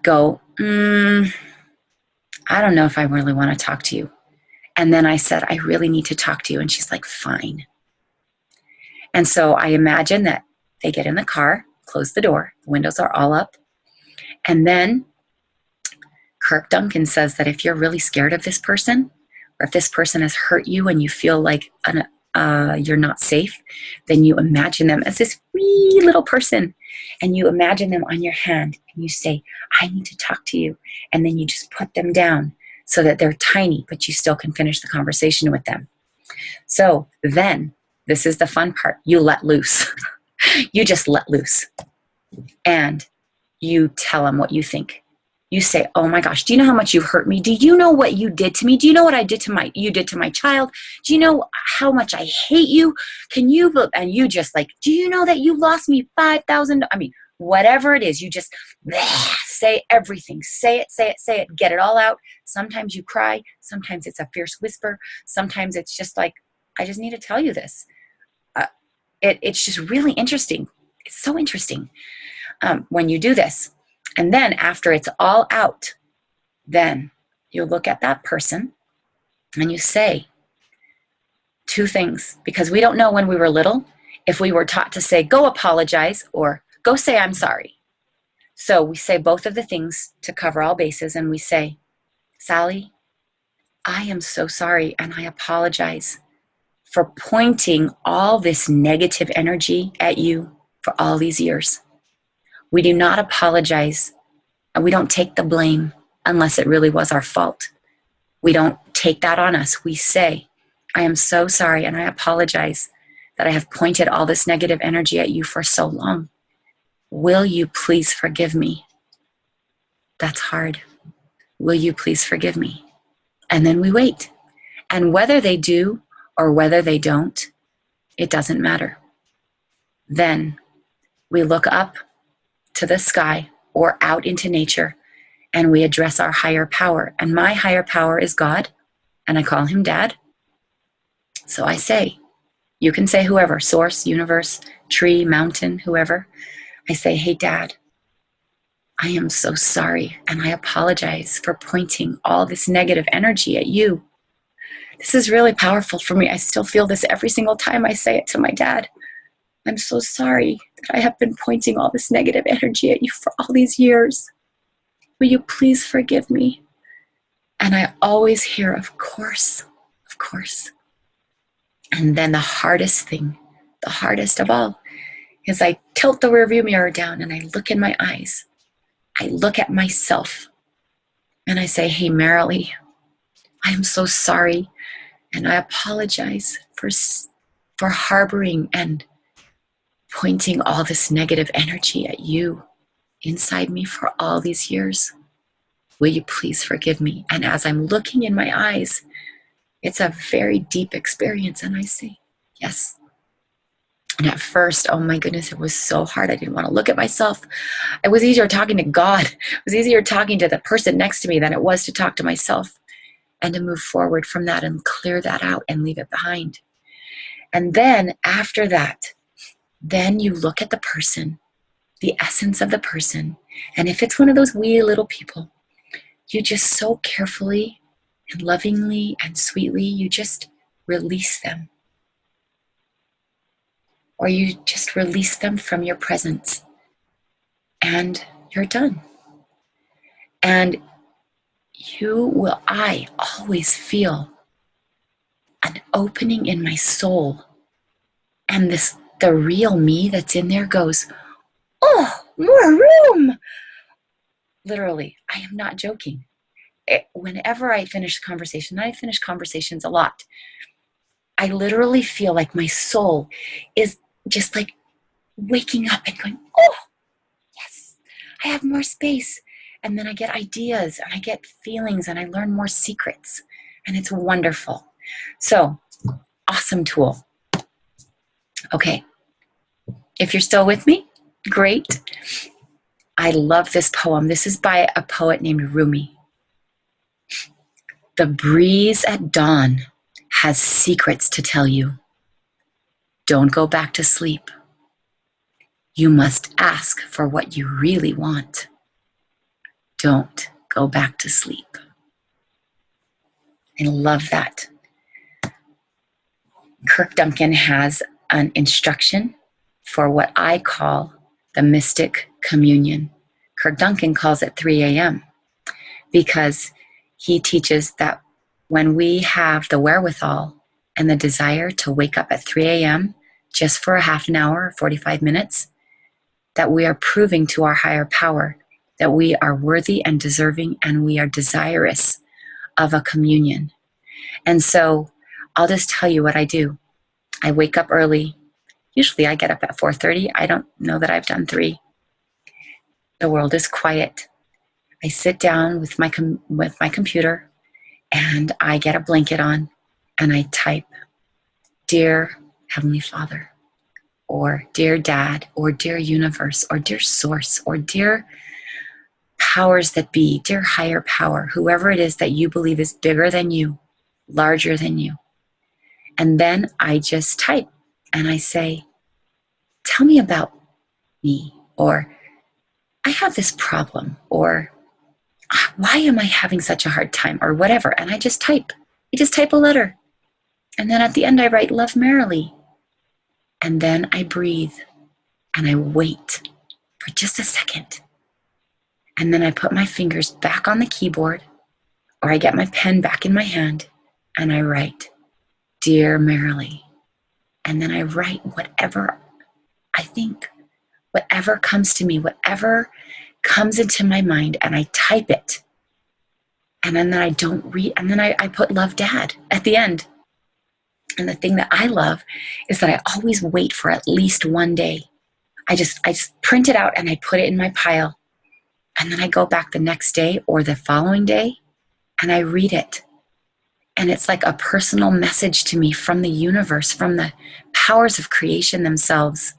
go, I don't know if I really want to talk to you. And then I said, I really need to talk to you. And she's like, fine. And so I imagine that they get in the car, close the door, the windows are all up. And then Kirk Duncan says that if you're really scared of this person, or if this person has hurt you and you feel like you're not safe, then you imagine them as this wee little person. And you imagine them on your hand and you say, I need to talk to you. And then you just put them down so that they're tiny, but you still can finish the conversation with them. So then, this is the fun part. You let loose. You just let loose. And you tell them what you think. You say, oh my gosh, do you know how much you've hurt me? Do you know what you did to me? Do you know what you did to my child? Do you know how much I hate you? And you just like, do you know that you lost me $5,000? I mean, whatever it is, you just say everything. Say it. Get it all out. Sometimes you cry. Sometimes it's a fierce whisper. Sometimes it's just like, I just need to tell you this. It's just really interesting. It's so interesting when you do this. And then after it's all out, then you look at that person and you say two things, because we don't know when we were little if we were taught to say, go apologize or go say, I'm sorry. So we say both of the things to cover all bases, and we say, Sally, I am so sorry and I apologize for pointing all this negative energy at you for all these years. We do not apologize, and we don't take the blame unless it really was our fault. We don't take that on us. We say, I am so sorry and I apologize that I have pointed all this negative energy at you for so long. Will you please forgive me? That's hard. Will you please forgive me? And then we wait. And whether they do or whether they don't, it doesn't matter. Then we look up to the sky or out into nature and we address our higher power. And my higher power is God, and I call him Dad. So I say, you can say whoever, source, universe, tree, mountain, whoever. I say, hey, Dad, I am so sorry and I apologize for pointing all this negative energy at you. This is really powerful for me. I still feel this every single time I say it to my dad. I'm so sorry that I have been pointing all this negative energy at you for all these years. Will you please forgive me? And I always hear, of course, of course. And then the hardest thing, the hardest of all, is I tilt the rearview mirror down and I look in my eyes. I look at myself and I say, hey, Merrilli, I am so sorry. And I apologize for harboring and pointing all this negative energy at you inside me for all these years. Will you please forgive me? And as I'm looking in my eyes, it's a very deep experience. And I say, yes. And at first, oh my goodness, it was so hard. I didn't want to look at myself. It was easier talking to God. It was easier talking to the person next to me than it was to talk to myself and to move forward from that and clear that out and leave it behind. And then after that, then you look at the person, the essence of the person. And if it's one of those wee little people, you just so carefully and lovingly and sweetly, you just release them. Or you just release them from your presence. And you're done. And I always feel an opening in my soul. And the real me that's in there goes, oh, more room. Literally, I am not joking. Whenever I finish a conversation, and I finish conversations a lot, I literally feel like my soul is just like waking up and going, oh, yes, I have more space. And then I get ideas and I get feelings and I learn more secrets. And it's wonderful. So, awesome tool. Okay. If you're still with me, great. I love this poem. This is by a poet named Rumi. The breeze at dawn has secrets to tell you. Don't go back to sleep. You must ask for what you really want. Don't go back to sleep. I love that. Kirk Duncan has an instruction for what I call the mystic communion. Kirk Duncan calls it 3 a.m. because he teaches that when we have the wherewithal and the desire to wake up at 3 a.m. just for a half an hour, 45 minutes, that we are proving to our higher power that we are worthy and deserving and we are desirous of a communion. And so I'll just tell you what I do. I wake up early. Usually I get up at 4:30. I don't know that I've done 3. The world is quiet. I sit down with my computer and I get a blanket on and I type, Dear Heavenly Father, or Dear Dad, or Dear Universe, or Dear Source, or Dear powers that be, dear higher power, whoever it is that you believe is bigger than you, larger than you. And then I just type and I say, tell me about me, or I have this problem, or why am I having such a hard time, or whatever. And I just type. I just type a letter. And then at the end I write, love Merrilli. And then I breathe and I wait for just a second. And then I put my fingers back on the keyboard, or I get my pen back in my hand and I write, Dear Merrilli. And then I write whatever I think, whatever comes to me, whatever comes into my mind, and I type it. And then I don't read, and then I put love Dad at the end. And the thing that I love is that I always wait for at least one day. I just print it out and I put it in my pile. And then I go back the next day or the following day and I read it. And it's like a personal message to me from the universe, from the powers of creation themselves.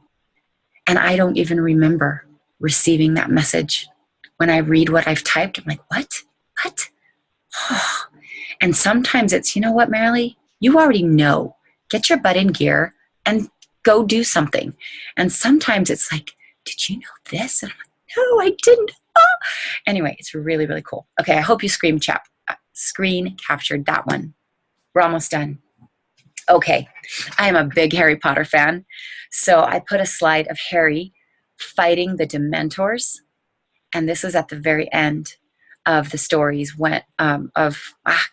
And I don't even remember receiving that message. When I read what I've typed, I'm like, what? Oh. And sometimes it's, you know what, Merrilli? You already know. Get your butt in gear and go do something. And sometimes it's like, did you know this? And I'm like, no, I didn't. Oh. Anyway, it's really, really cool. Okay, I hope you screen captured that one. We're almost done. Okay, I am a big Harry Potter fan. So I put a slide of Harry fighting the Dementors. And this is at the very end of the stories I can't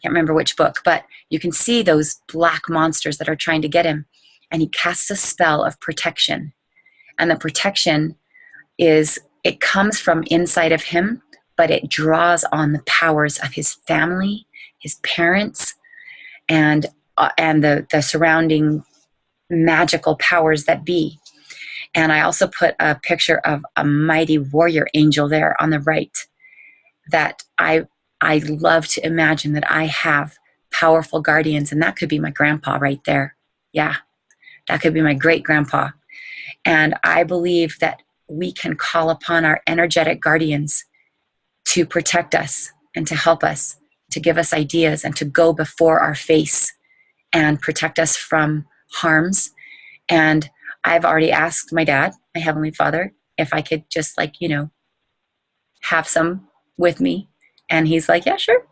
remember which book, but you can see those black monsters that are trying to get him. And he casts a spell of protection. And the protection it comes from inside of him, but it draws on the powers of his family, his parents, and the surrounding magical powers that be. And I also put a picture of a mighty warrior angel there on the right, that I love to imagine that I have powerful guardians, and that could be my grandpa right there. Yeah, that could be my great grandpa. And I believe that we can call upon our energetic guardians to protect us and to help us, to give us ideas and to go before our face and protect us from harms. And I've already asked my dad, my Heavenly Father, if I could just have some with me. And he's like, yeah, sure.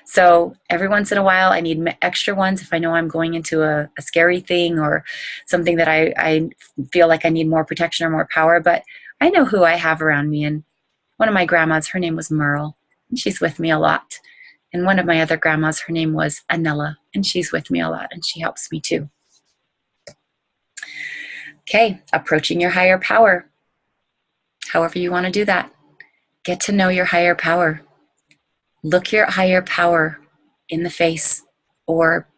So every once in a while, I need extra ones if I know I'm going into a scary thing or something that I feel like I need more protection or more power. But I know who I have around me. And one of my grandmas, her name was Merle, and she's with me a lot. And one of my other grandmas, her name was Anella, and she's with me a lot, and she helps me too. Okay, approaching your higher power. However you want to do that. Get to know your higher power. Look your higher power in the face, or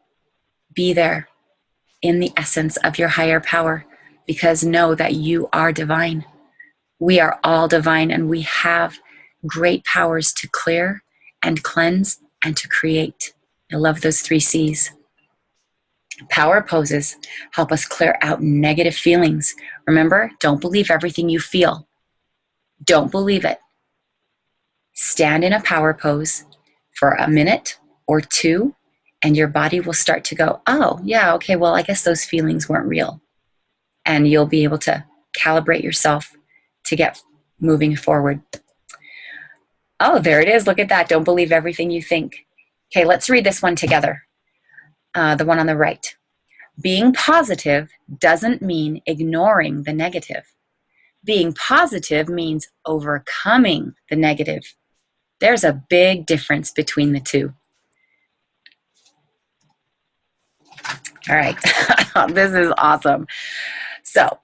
be there in the essence of your higher power, because know that you are divine. We are all divine, and we have great powers to clear and cleanse and to create. I love those 3 C's. Power poses help us clear out negative feelings. Remember, don't believe everything you feel. Don't believe it. Stand in a power pose for a minute or 2, and your body will start to go, oh, yeah, okay, well, I guess those feelings weren't real. And you'll be able to calibrate yourself to get moving forward. Oh, there it is. Look at that. Don't believe everything you think. Okay, let's read this one together. The one on the right. Being positive doesn't mean ignoring the negative. Being positive means overcoming the negative. There's a big difference between the two. All right, this is awesome. So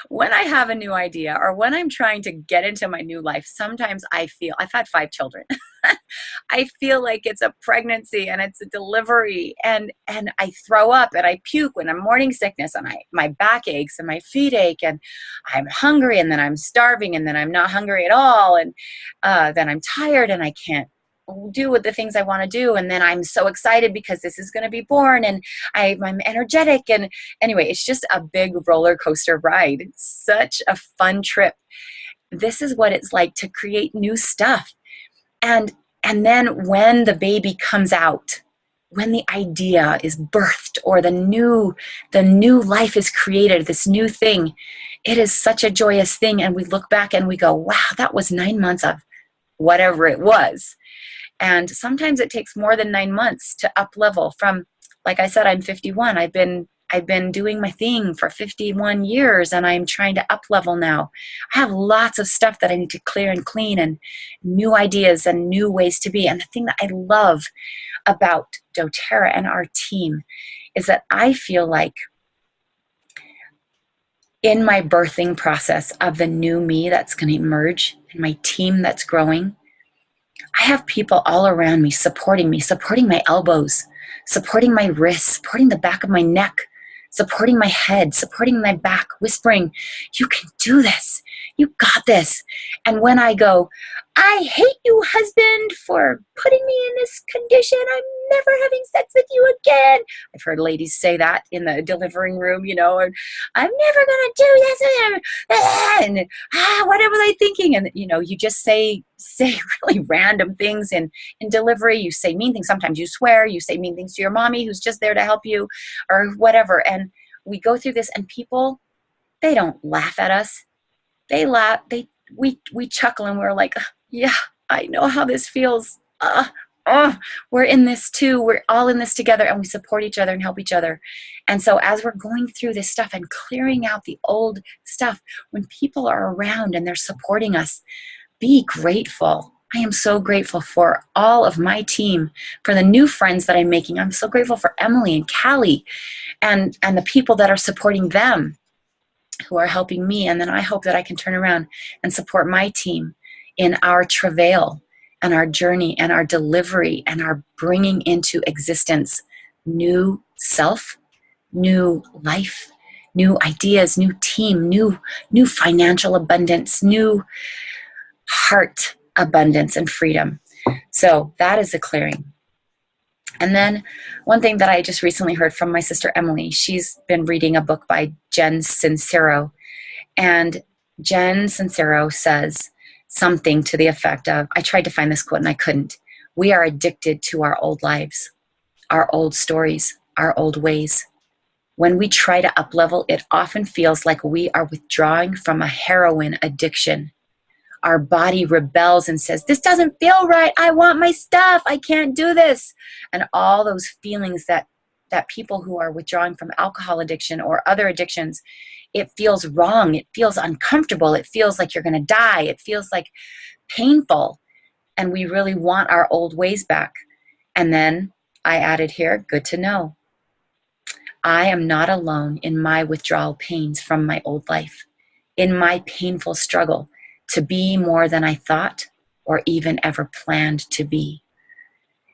when I have a new idea or when I'm trying to get into my new life, sometimes I've had 5 children. I feel like it's a pregnancy and it's a delivery, and I throw up and I puke when I'm morning sickness, and my back aches and my feet ache, and I'm hungry, and then I'm starving, and then I'm not hungry at all, and then I'm tired and I can't do what the things I want to do, and then I'm so excited because this is going to be born, and I'm energetic, and anyway, it's just a big roller coaster ride. It's such a fun trip. This is what it's like to create new stuff. And then when the baby comes out, when the idea is birthed or the new life is created, this new thing, it is such a joyous thing. And we look back and we go, wow, that was 9 months of whatever it was. And sometimes it takes more than 9 months to up level from, like I said, I'm 51. I've been doing my thing for 51 years, and I'm trying to up level now. I have lots of stuff that I need to clear and clean, and new ideas and new ways to be. And the thing that I love about doTERRA and our team is that I feel like in my birthing process of the new me that's going to emerge, and my team that's growing, I have people all around me, supporting my elbows, supporting my wrists, supporting the back of my neck, supporting my head, supporting my back, whispering, you can do this. You got this. And when I go, I hate you, husband, for putting me in this condition. I'm never having sex with you again. I've heard ladies say that in the delivering room, and I'm never going to do this. And what were they thinking? And, you just say really random things in delivery. You say mean things. Sometimes you swear. You say mean things to your mommy who's just there to help you or whatever. And we go through this, and people, they don't laugh at us. They laugh. We chuckle, and we're like, yeah, I know how this feels. We're in this too. We're all in this together, and we support each other and help each other. And so as we're going through this stuff and clearing out the old stuff, when people are around and they're supporting us, be grateful. I am so grateful for all of my team, for the new friends that I'm making. I'm so grateful for Emily and Callie and the people that are supporting them, who are helping me. And then I hope that I can turn around and support my team in our travail and our journey and our delivery and our bringing into existence new self, new life, new ideas, new team, new financial abundance, new heart abundance and freedom. So that is a clearing. And then one thing that I just recently heard from my sister Emily, she's been reading a book by Jen Sincero. And Jen Sincero says something to the effect of, I tried to find this quote and I couldn't. We are addicted to our old lives, our old stories, our old ways. When we try to up-level, it often feels like we are withdrawing from a heroin addiction. Our body rebels and says, this doesn't feel right. I want my stuff. I can't do this. And all those feelings that people who are withdrawing from alcohol addiction or other addictions, it feels wrong. It feels uncomfortable. It feels like you're going to die. It feels like painful. And we really want our old ways back. And then I added here, good to know. I am not alone in my withdrawal pains from my old life, in my painful struggle to be more than I thought or even ever planned to be.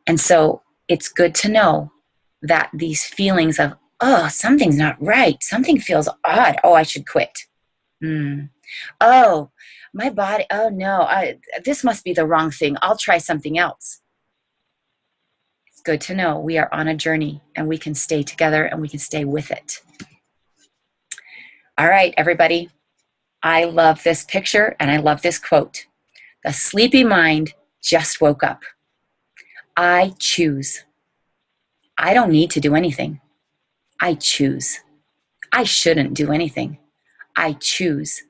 And so it's good to know that these feelings of, oh, something's not right. Something feels odd. Oh, I should quit. Oh, my body. Oh, no, this must be the wrong thing. I'll try something else. It's good to know we are on a journey and we can stay together and we can stay with it. All right, everybody. I love this picture and I love this quote. The sleepy mind just woke up. I choose. I don't need to do anything. I choose. I shouldn't do anything. I choose.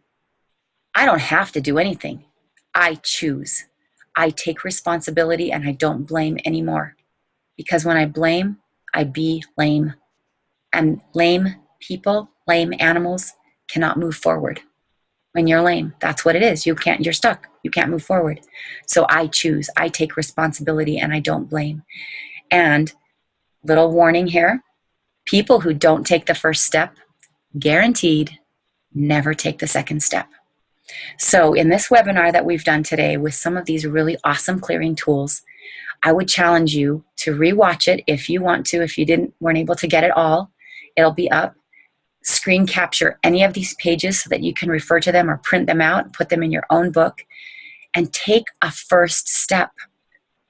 I don't have to do anything. I choose. I take responsibility and I don't blame anymore. Because when I blame, I be lame. And lame people, lame animals cannot move forward. When you're lame, that's what it is. You're stuck. You can't move forward. So I choose. I take responsibility and I don't blame. And little warning here, people who don't take the first step, guaranteed, never take the second step. So in this webinar that we've done today with some of these really awesome clearing tools, I would challenge you to rewatch it if you want to. If you weren't able to get it all, it'll be up. Screen capture any of these pages so that you can refer to them or print them out, put them in your own book, and take a first step.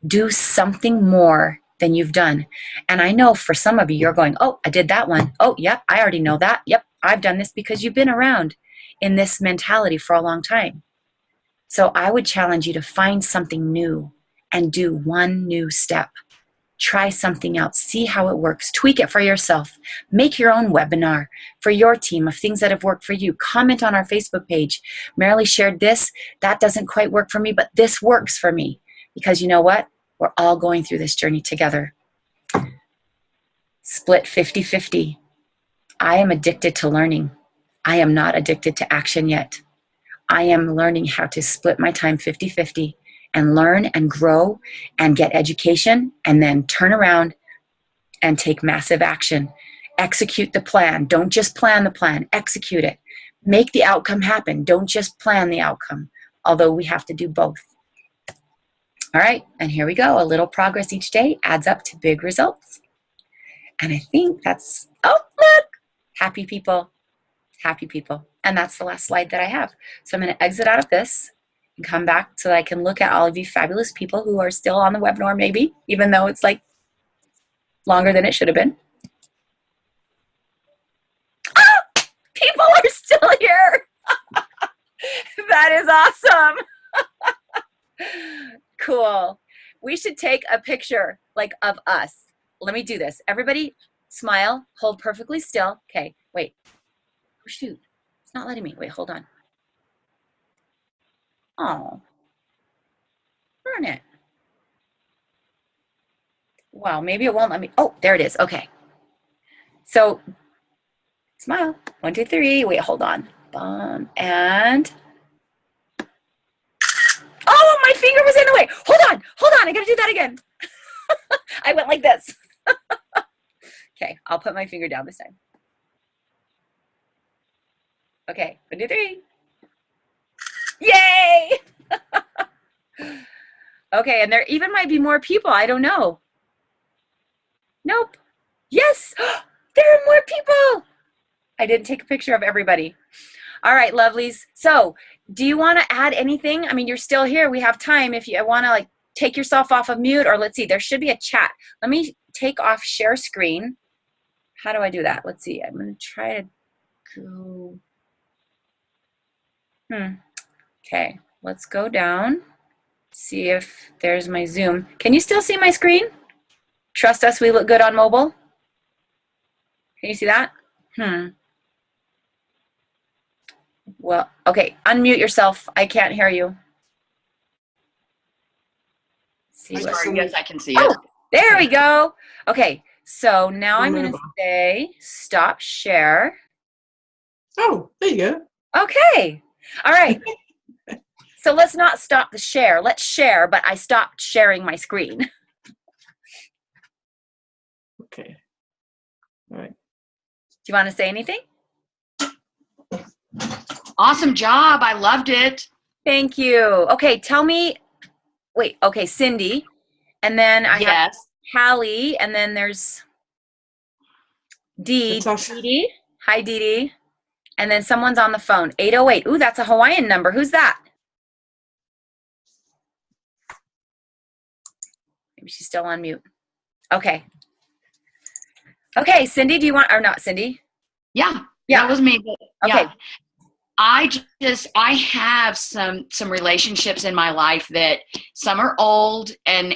Do something more than you've done. And I know for some of you, you're going, oh, I did that one. Oh, yep, I already know that. Yep, I've done this, because you've been around in this mentality for a long time. So I would challenge you to find something new and do one new step. Try something else. See how it works. Tweak it for yourself. Make your own webinar for your team of things that have worked for you. Comment on our Facebook page. Merrilli shared this. That doesn't quite work for me, but this works for me. Because you know what? We're all going through this journey together. Split 50-50. I am addicted to learning. I am not addicted to action yet. I am learning how to split my time 50-50 and learn and grow and get education and then turn around and take massive action. Execute the plan. Don't just plan the plan. Execute it. Make the outcome happen. Don't just plan the outcome, although we have to do both. All right, and here we go. A little progress each day adds up to big results. And I think that's, oh, look, happy people, happy people. And that's the last slide that I have. So I'm going to exit out of this and come back so that I can look at all of you fabulous people who are still on the webinar, maybe, even though it's like longer than it should have been. Ah, people are still here. That is awesome. Cool. We should take a picture like of us. Let me do this. Everybody smile, hold perfectly still. Okay, wait. Oh, shoot. It's not letting me. Wait, hold on. Oh, darn it. Wow, maybe it won't let me. Oh, there it is. Okay. So smile. 1, 2, 3. Wait, hold on. And oh, my finger camera's in the way. Hold on. I gotta do that again. I went like this. Okay, I'll put my finger down this time. Okay, 1, 2, 3. Yay! Okay, and there even might be more people. I don't know. Nope. Yes, there are more people. I didn't take a picture of everybody. All right, lovelies. So do you want to add anything? I mean, you're still here. We have time if you want to like take yourself off of mute, or let's see, there should be a chat. Let me take off share screen. How do I do that? Let's see. I'm going to try to go. Okay, let's go down. See if there's my Zoom. Can you still see my screen? Trust us, we look good on mobile. Can you see that? Well, okay, unmute yourself. I can't hear you. See I'm what sorry, yes, I can see Oh, it. there we go. Okay, so now I'm going to say stop share. Oh, there you go. Okay, all right. So let's not stop the share. Let's share, but I stopped sharing my screen. Okay. All right. Do you want to say anything? Awesome job. I loved it. Thank you. Okay, tell me. Wait, okay, Cindy. And then I have Hallie, and then there's Dee. Dee. Hi, Dee Dee. And then someone's on the phone. 808. Ooh, that's a Hawaiian number. Who's that? Maybe she's still on mute. Okay. Okay, Cindy, do you want, or not Cindy? Yeah, that was me. Okay. Yeah. I have some relationships in my life that some are old and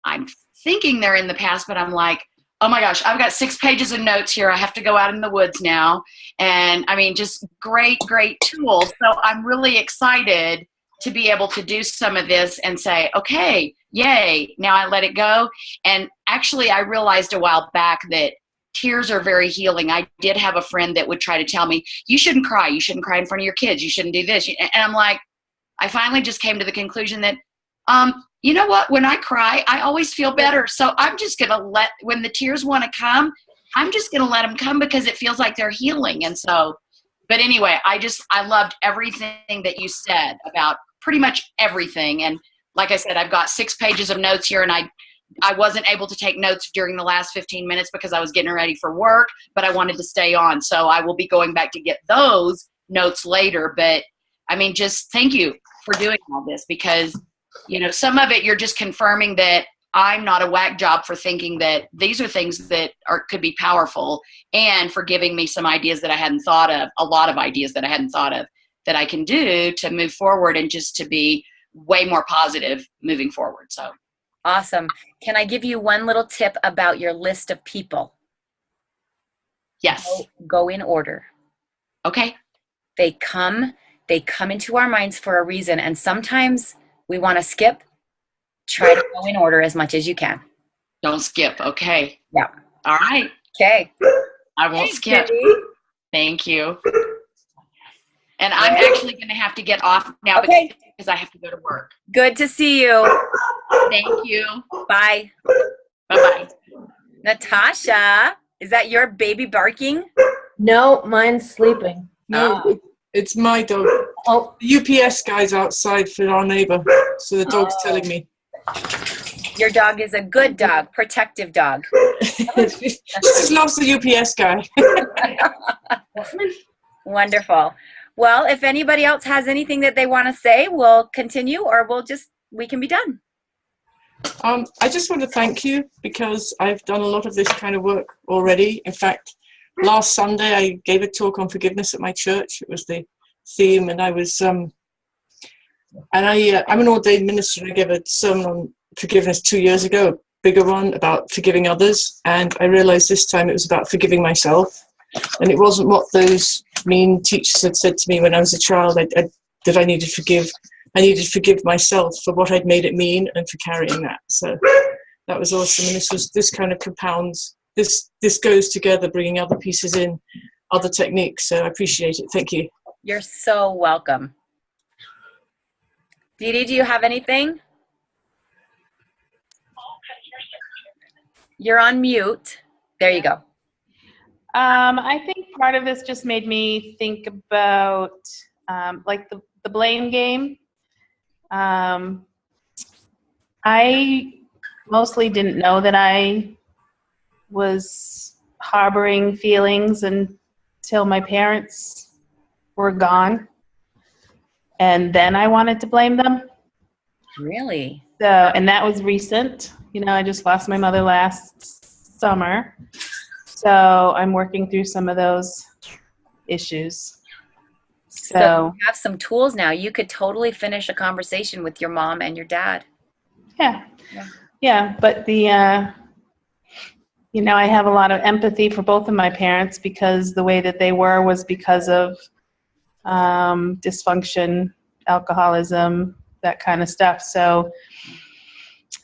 I'm thinking they're in the past, but I'm like, oh my gosh, I've got 6 pages of notes here. I have to go out in the woods now. And I mean, just great tools. So I'm really excited to be able to do some of this and say, okay, yay, now I let it go. And actually I realized a while back that tears are very healing. I did have a friend that would try to tell me, you shouldn't cry. You shouldn't cry in front of your kids. You shouldn't do this. And I'm like, I finally just came to the conclusion that, you know what? When I cry, I always feel better. So I'm just going to when the tears want to come, I'm just going to let them come because it feels like they're healing. And so, but anyway, I loved everything that you said about pretty much everything. And like I said, I've got 6 pages of notes here, and I wasn't able to take notes during the last 15 minutes because I was getting ready for work, but I wanted to stay on. So I will be going back to get those notes later. But I mean, just thank you for doing all this, because, you know, some of it you're just confirming that I'm not a whack job for thinking that these are things that could be powerful, and for giving me some ideas that I hadn't thought of, a lot of ideas that I hadn't thought of that I can do to move forward and just to be way more positive moving forward. So. Awesome. Can I give you one little tip about your list of people? Yes. Go in order. Okay. They come into our minds for a reason, and sometimes we want to skip. Try to go in order as much as you can. Don't skip. Okay. Yeah. All right. Okay. I won't skip. Cindy. Thank you. And I'm actually going to have to get off now because I have to go to work. Good to see you. Thank you. Bye. Bye-bye. Natasha, is that your baby barking? No, mine's sleeping. No, it's my dog. Oh, The UPS guy's outside for our neighbor, so the dog's telling me. Your dog is a good dog, protective dog. She just loves the UPS guy. Wonderful. Well, if anybody else has anything that they want to say, we'll continue, or we can be done. I just want to thank you, because I've done a lot of this kind of work already. In fact, last Sunday I gave a talk on forgiveness at my church. It was the theme, and I was I'm an ordained minister, and I gave a sermon on forgiveness 2 years ago, a bigger one about forgiving others, and I realized this time it was about forgiving myself. And it wasn't what those mean teachers had said to me when I was a child that I needed to forgive. I needed to forgive myself for what I'd made it mean and for carrying that. So that was awesome. And this kind of compounds, this goes together, bringing other pieces in, other techniques. So I appreciate it. Thank you. You're so welcome. Dee Dee, do you have anything? You're on mute. There you go. I think part of this just made me think about like the blame game. I mostly didn't know that I was harboring feelings until my parents were gone. And then I wanted to blame them. Really? So, and that was recent. You know, I just lost my mother last summer. So I'm working through some of those issues. So you have some tools now. You could totally finish a conversation with your mom and your dad. Yeah. But you know, I have a lot of empathy for both of my parents because the way that they were was because of dysfunction, alcoholism, that kind of stuff. So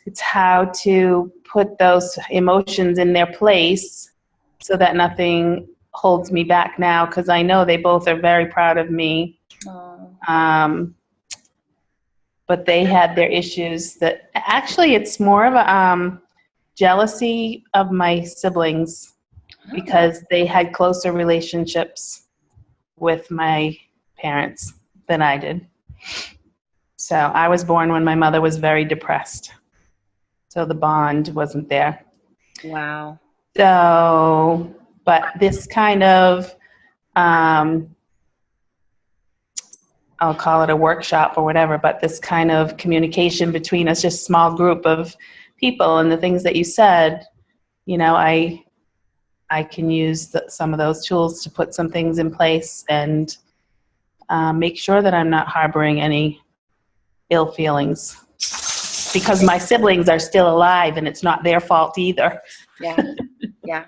it's how to put those emotions in their place so that nothing holds me back now, because I know they both are very proud of me. But they had their issues that actually it's more of a jealousy of my siblings because they had closer relationships with my parents than I did. So I was born when my mother was very depressed. So the bond wasn't there. Wow. So, but this kind of, I'll call it a workshop or whatever, but this kind of communication between us, just small group of people, and the things that you said, you know, I can use some of those tools to put some things in place and make sure that I'm not harboring any ill feelings, because my siblings are still alive and it's not their fault either. Yeah.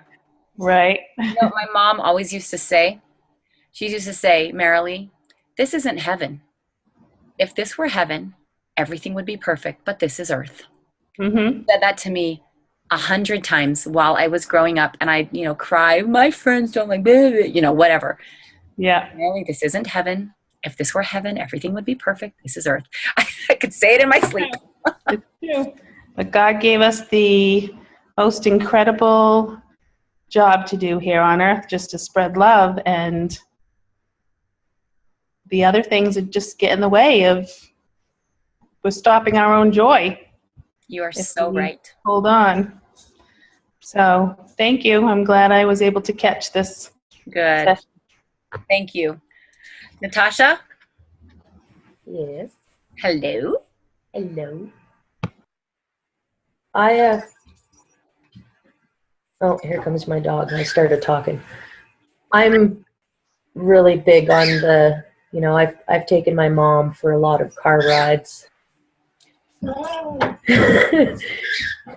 Right. You know what my mom always used to say? She used to say, Merrilli, this isn't heaven. If this were heaven, everything would be perfect, but this is earth. Mm-hmm. She said that to me 100 times while I was growing up, and I, cry, my friends don't like, whatever. Yeah. Merrilli, this isn't heaven. If this were heaven, everything would be perfect. This is earth. I could say it in my sleep. It's true. But God gave us the most incredible job to do here on earth, just to spread love, and the other things that just get in the way of we're stopping our own joy. You are so right. Hold on. So thank you. I'm glad I was able to catch this. Good. Session. Thank you. Natasha? Yes. Hello. Hello. Oh, here comes my dog. I started talking. I'm really big on the, I've taken my mom for a lot of car rides.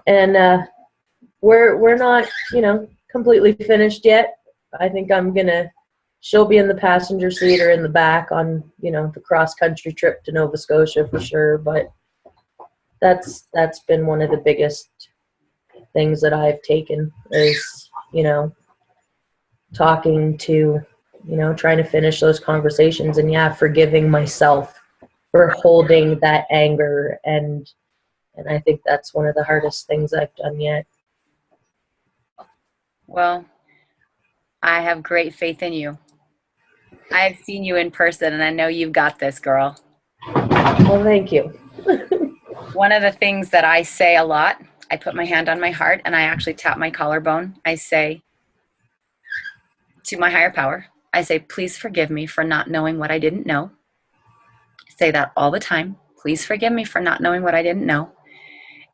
And we're not, completely finished yet. I think she'll be in the passenger seat or in the back on, the cross-country trip to Nova Scotia for sure. But that's been one of the biggest things that I've taken is, talking to, trying to finish those conversations and forgiving myself for holding that anger. And I think that's one of the hardest things I've done yet. Well, I have great faith in you. I have seen you in person, and I know you've got this, girl. Well, thank you. One of the things that I say a lot, I put my hand on my heart, and I actually tap my collarbone. I say to my higher power, I say, please forgive me for not knowing what I didn't know. I say that all the time. Please forgive me for not knowing what I didn't know.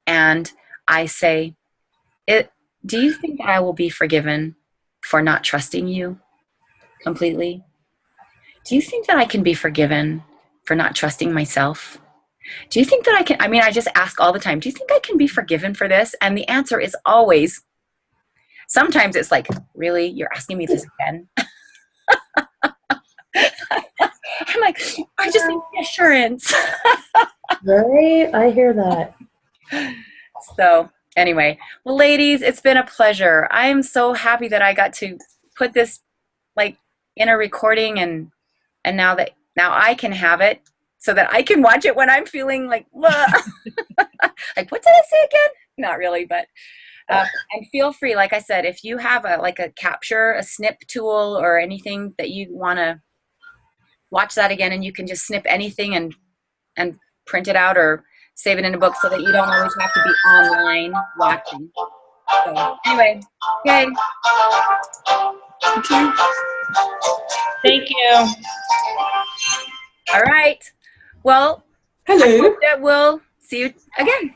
And I say, do you think I will be forgiven for not trusting you completely? Do you think that I can be forgiven for not trusting myself? Do you think that I can, I just ask all the time, do you think I can be forgiven for this? And the answer is always, sometimes it's like, really? You're asking me this again? I'm like, I just need reassurance. Right? I hear that. So anyway, well, ladies, it's been a pleasure. I am so happy that I got to put this in a recording, and now I can have it so that I can watch it when I'm feeling like, like, what did I say again? Not really, but, and feel free, like I said, if you have a capture, a snip tool or anything that you want to watch that again, and you can just snip anything and print it out or save it in a book so that you don't always have to be online watching. So anyway, okay. Thank you. All right. Well, I Hello. hope that we'll see you again.